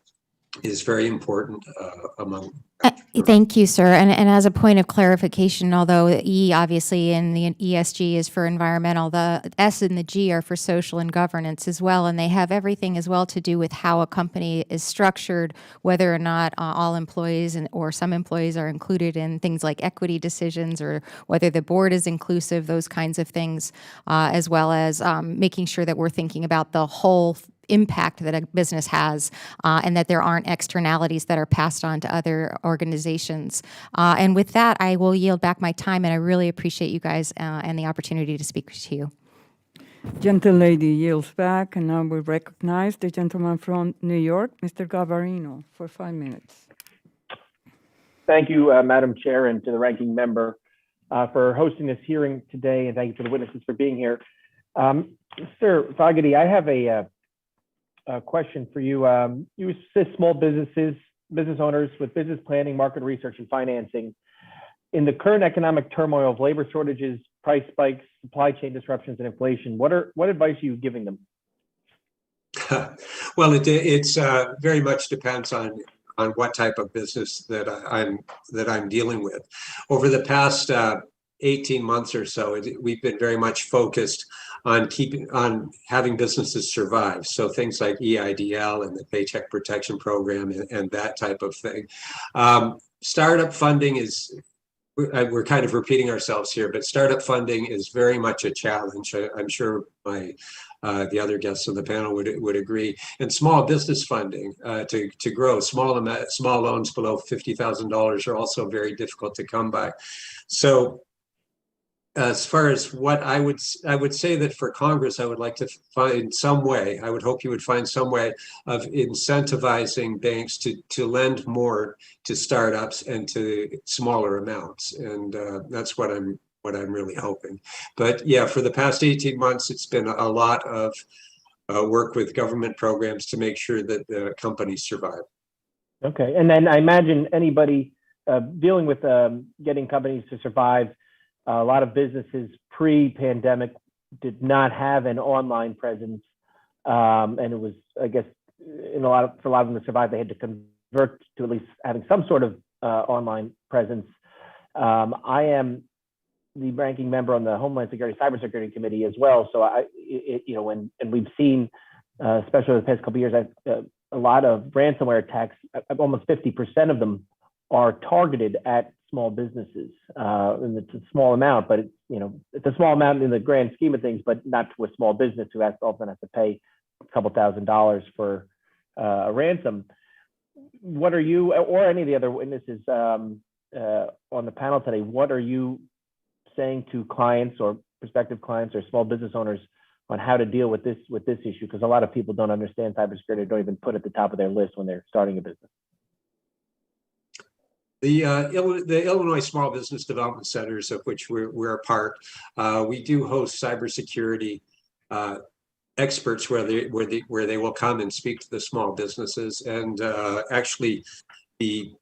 is very important among. Thank you, sir. And as a point of clarification, although the E obviously in the ESG is for environmental, the S and the G are for social and governance as well, and they have everything as well to do with how a company is structured, whether or not all employees or some employees are included in things like equity decisions, or whether the board is inclusive, those kinds of things, as well as making sure that we're thinking about the whole impact that a business has, and that there aren't externalities that are passed on to other organizations. And with that, I will yield back my time, and I really appreciate you guys and the opportunity to speak to you. Gentlelady yields back, and now we recognize the gentleman from New York, Mr. Gavarino, for 5 minutes. Thank you, Madam Chair, and to the ranking member for hosting this hearing today, and thank you for the witnesses for being here. Mr. Fogerty, I have a question for you. You assist small businesses business owners with business planning, market research, and financing. In the current economic turmoil of labor shortages, price spikes, supply chain disruptions, and inflation, what advice are you giving them? Well, it's very much depends on what type of business that I'm dealing with. Over the past 18 months or so, we've been very much focused on having businesses survive. So things like EIDL and the Paycheck Protection Program and that type of thing. Startup funding is, we're kind of repeating ourselves here, but startup funding is very much a challenge. I'm sure the other guests on the panel would agree. And small business funding to grow, small loans below $50,000 are also very difficult to come by. So as far as what I would say that for Congress, I would like to find some way, I would hope you would find some way of incentivizing banks to lend more to startups and to smaller amounts. And that's what I'm really hoping. But yeah, for the past 18 months, it's been a lot of work with government programs to make sure that the companies survive. Okay, and then I imagine anybody dealing with getting companies to survive, a lot of businesses pre-pandemic did not have an online presence, and it was, I guess, for a lot of them to survive, they had to convert to at least having some sort of online presence. I am the ranking member on the Homeland Security Cybersecurity Committee as well, so and we've seen, especially the past couple of years, a lot of ransomware attacks. Almost 50% of them are targeted at small businesses, and it's a small amount, but it's a small amount in the grand scheme of things, but not to a small business who often has to pay a couple $1,000s for a ransom. What are you, or any of the other witnesses on the panel today, what are you saying to clients or prospective clients or small business owners on how to deal with this issue? Because a lot of people don't understand cybersecurity, don't even put it at the top of their list when they're starting a business. The Illinois Small Business Development Centers, of which we're a part, we do host cybersecurity experts where they will come and speak to the small businesses. And actually, the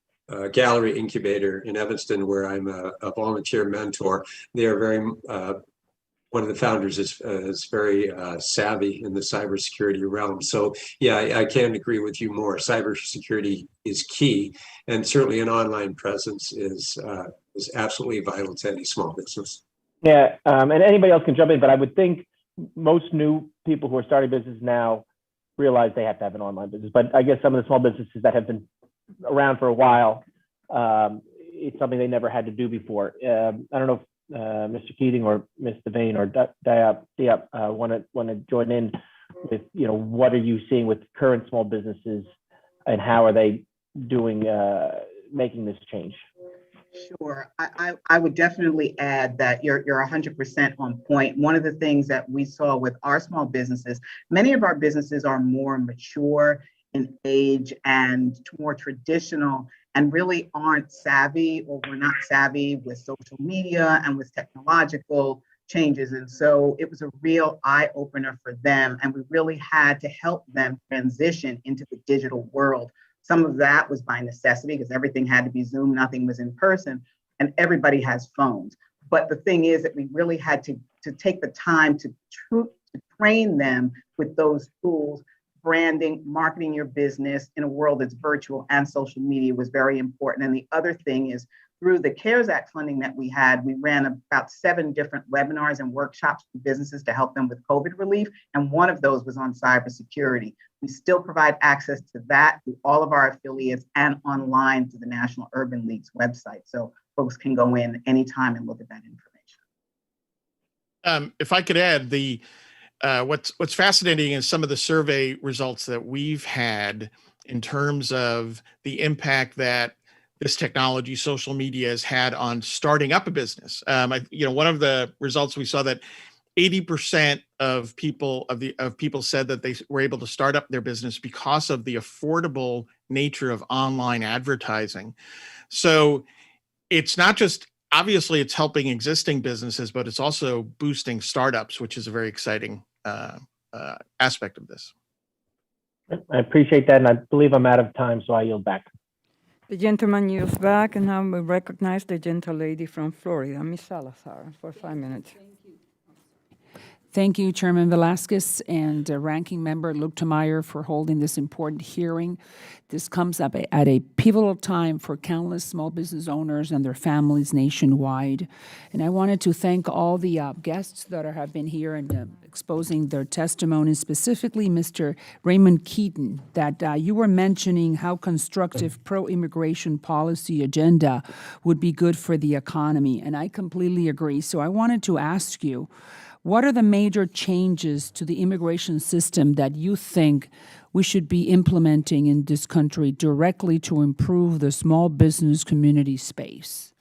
Gallery Incubator in Evanston, where I'm a volunteer mentor, they are very one of the founders is very savvy in the cybersecurity realm. So yeah, I can't agree with you more. Cybersecurity is key, and certainly an online presence is absolutely vital to any small business. Yeah, and anybody else can jump in, but I would think most new people who are starting business now realize they have to have an online business. But I guess some of the small businesses that have been around for a while, it's something they never had to do before. I don't know if Mr. Keating or Ms. Devane or Diop want to join in with, what are you seeing with current small businesses and how are they doing making this change? Sure. I would definitely add that you're 100% on point. One of the things that we saw with our small businesses, many of our businesses are more mature in age and more traditional and really aren't savvy or were not savvy with social media and with technological changes. And so it was a real eye opener for them. And we really had to help them transition into the digital world. Some of that was by necessity because everything had to be Zoom, nothing was in person, and everybody has phones. But the thing is that we really had to take the time to train them with those tools. Branding, marketing your business in a world that's virtual and social media was very important. And the other thing is through the CARES Act funding that we had, we ran about 7 different webinars and workshops for businesses to help them with COVID relief. And one of those was on cybersecurity. We still provide access to that through all of our affiliates and online through the National Urban League's website. So folks can go in anytime and look at that information. If I could add, what's fascinating is some of the survey results that we've had in terms of the impact that this technology, social media, has had on starting up a business. One of the results we saw that 80% of people said that they were able to start up their business because of the affordable nature of online advertising. So it's not just, obviously it's helping existing businesses, but it's also boosting startups, which is a very exciting aspect of this. I appreciate that, and I believe I'm out of time, so I yield back. The gentleman yields back, and now we recognize the gentlelady from Florida, Ms. Salazar, for 5 minutes. Thank you, Chairman Velasquez and Ranking Member Luetkemeyer for holding this important hearing. This comes up at a pivotal time for countless small business owners and their families nationwide. And I wanted to thank all the guests that have been here and exposing their testimony, specifically Mr. Raymond Keating, that you were mentioning how constructive pro-immigration policy agenda would be good for the economy. And I completely agree. So I wanted to ask you, what are the major changes to the immigration system that you think we should be implementing in this country directly to improve the small business community space?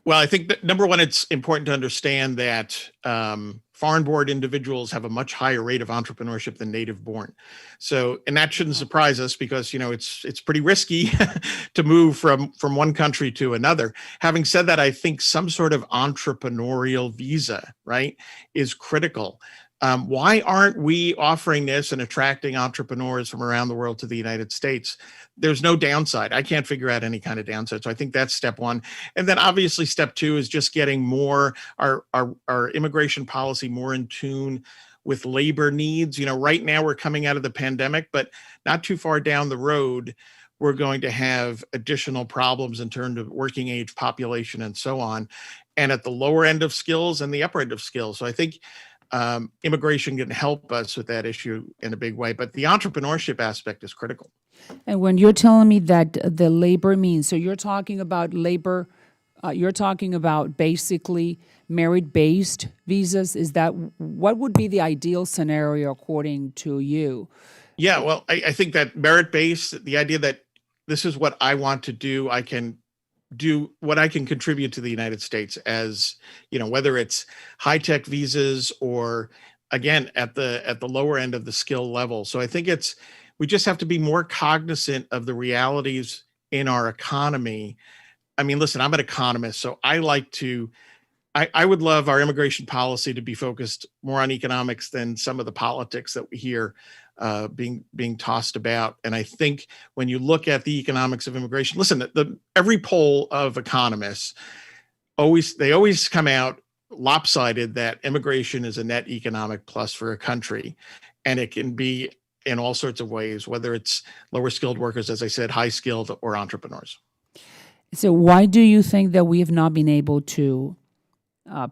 Well, I think that number one, it's important to understand that foreign-born individuals have a much higher rate of entrepreneurship than native-born. So, and that shouldn't surprise us because, you know, it's pretty risky to move from one country to another. Having said that, I think some sort of entrepreneurial visa, right, is critical. Why aren't we offering this and attracting entrepreneurs from around the world to the United States? There's no downside. I can't figure out any kind of downside. So I think that's step one. And then obviously step two is just getting more our immigration policy more in tune with labor needs. You know, right now we're coming out of the pandemic, but not too far down the road, we're going to have additional problems in terms of working age population and so on, and at the lower end of skills and the upper end of skills. So I think immigration can help us with that issue in a big way, but the entrepreneurship aspect is critical. And when you're telling me that the labor means, so you're talking about labor, you're talking about basically merit-based visas. Is that, what would be the ideal scenario according to you? Yeah, well, I think that merit-based, the idea that this is what I want to do, I can do what I can contribute to the United States as, you know, whether it's high-tech visas or, again, at the lower end of the skill level. So I think we just have to be more cognizant of the realities in our economy. I mean, listen, I'm an economist, so I would love our immigration policy to be focused more on economics than some of the politics that we hear being tossed about. And I think when you look at the economics of immigration, listen, every poll of economists, they always come out lopsided that immigration is a net economic plus for a country. And it can be in all sorts of ways, whether it's lower skilled workers, as I said, high skilled, or entrepreneurs. So why do you think that we have not been able to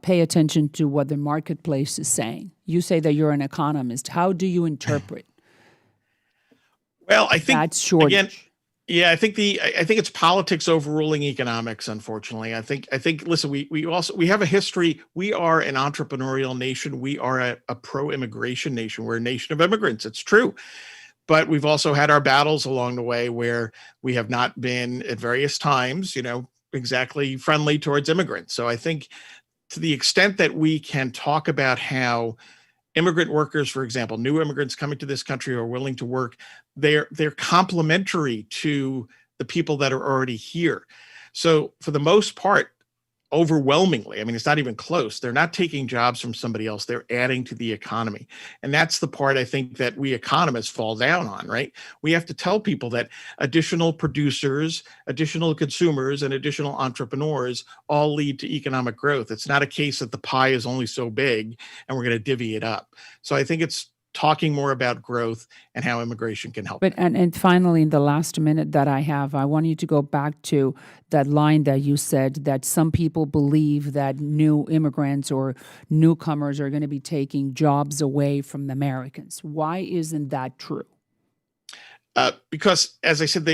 pay attention to what the marketplace is saying? You say that you're an economist. How do you interpret? Well, I think that shortage? Again, yeah, I think it's politics overruling economics. Unfortunately, I think. Listen, we have a history. We are an entrepreneurial nation. We are a pro-immigration nation. We're a nation of immigrants. It's true, but we've also had our battles along the way where we have not been at various times, you know, exactly friendly towards immigrants. So I think to the extent that we can talk about how immigrant workers, for example, new immigrants coming to this country who are willing to work, they're complementary to the people that are already here. So for the most part, overwhelmingly, I mean, it's not even close. They're not taking jobs from somebody else. They're adding to the economy. And that's the part I think that we economists fall down on, right? We have to tell people that additional producers, additional consumers, and additional entrepreneurs all lead to economic growth. It's not a case that the pie is only so big and we're going to divvy it up. So I think it's talking more about growth and how immigration can help. But and finally, in the last minute that I have, I want you to go back to that line that you said that some people believe that new immigrants or newcomers are going to be taking jobs away from the Americans. Why isn't that true? Because, as I said,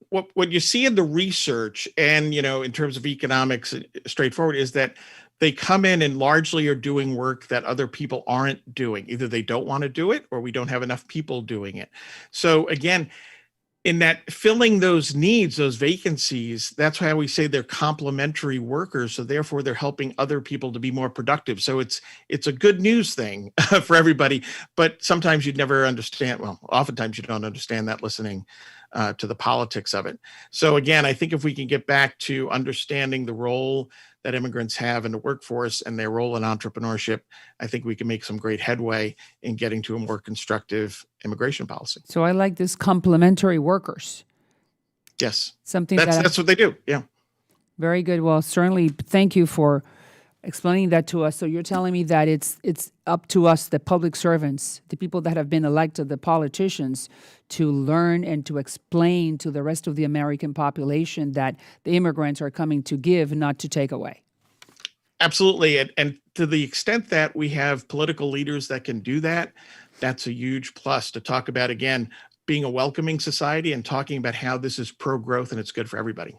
what you see in the research and, you know, in terms of economics, straightforward, is that they come in and largely are doing work that other people aren't doing. Either they don't want to do it or we don't have enough people doing it. So again, in that filling those needs, those vacancies, that's why we say they're complementary workers. So therefore they're helping other people to be more productive. So it's a good news thing for everybody, but sometimes you'd never understand. Well, oftentimes you don't understand that listening to the politics of it. So again, I think if we can get back to understanding the role that immigrants have in the workforce and their role in entrepreneurship, I think we can make some great headway in getting to a more constructive immigration policy. So I like this complementary workers. Yes. Something That's what they do. Yeah. Very good. Well, certainly, thank you for explaining that to us. So you're telling me that it's up to us, the public servants, the people that have been elected, the politicians, to learn and to explain to the rest of the American population that the immigrants are coming to give, not to take away. Absolutely. And to the extent that we have political leaders that can do that, that's a huge plus to talk about, again, being a welcoming society and talking about how this is pro-growth and it's good for everybody.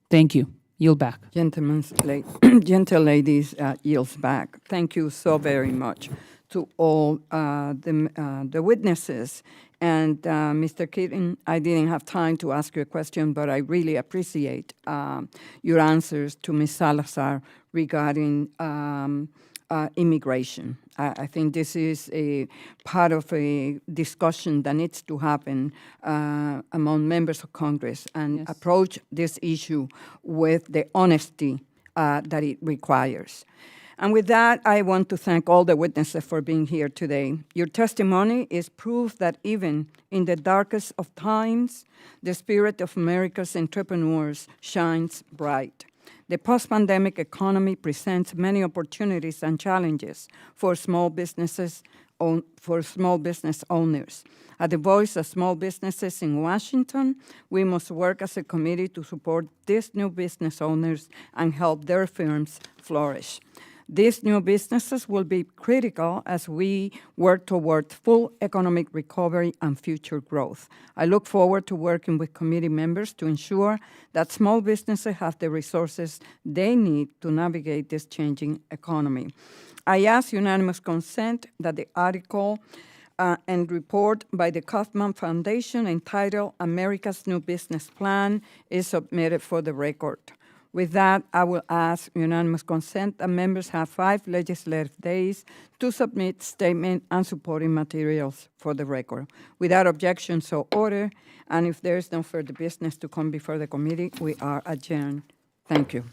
Thank you. Yield back. Gentle ladies, yields back. Thank you so very much to all the witnesses. And Mr. Keating, I didn't have time to ask you a question, but I really appreciate your answers to Ms. Salazar regarding immigration. I think this is a part of a discussion that needs to happen among members of Congress and approach this issue with the honesty that it requires. And with that, I want to thank all the witnesses for being here today. Your testimony is proof that even in the darkest of times, the spirit of America's entrepreneurs shines bright. The post-pandemic economy presents many opportunities and challenges for small business owners. At the Voice of Small Businesses in Washington, we must work as a committee to support these new business owners and help their firms flourish. These new businesses will be critical as we work toward full economic recovery and future growth. I look forward to working with committee members to ensure that small businesses have the resources they need to navigate this changing economy. I ask unanimous consent that the article and report by the Kaufman Foundation entitled America's New Business Plan is submitted for the record. With that, I will ask unanimous consent that members have 5 legislative days to submit statement and supporting materials for the record. Without objection, so ordered. And if there is no further business to come before the committee, we are adjourned. Thank you.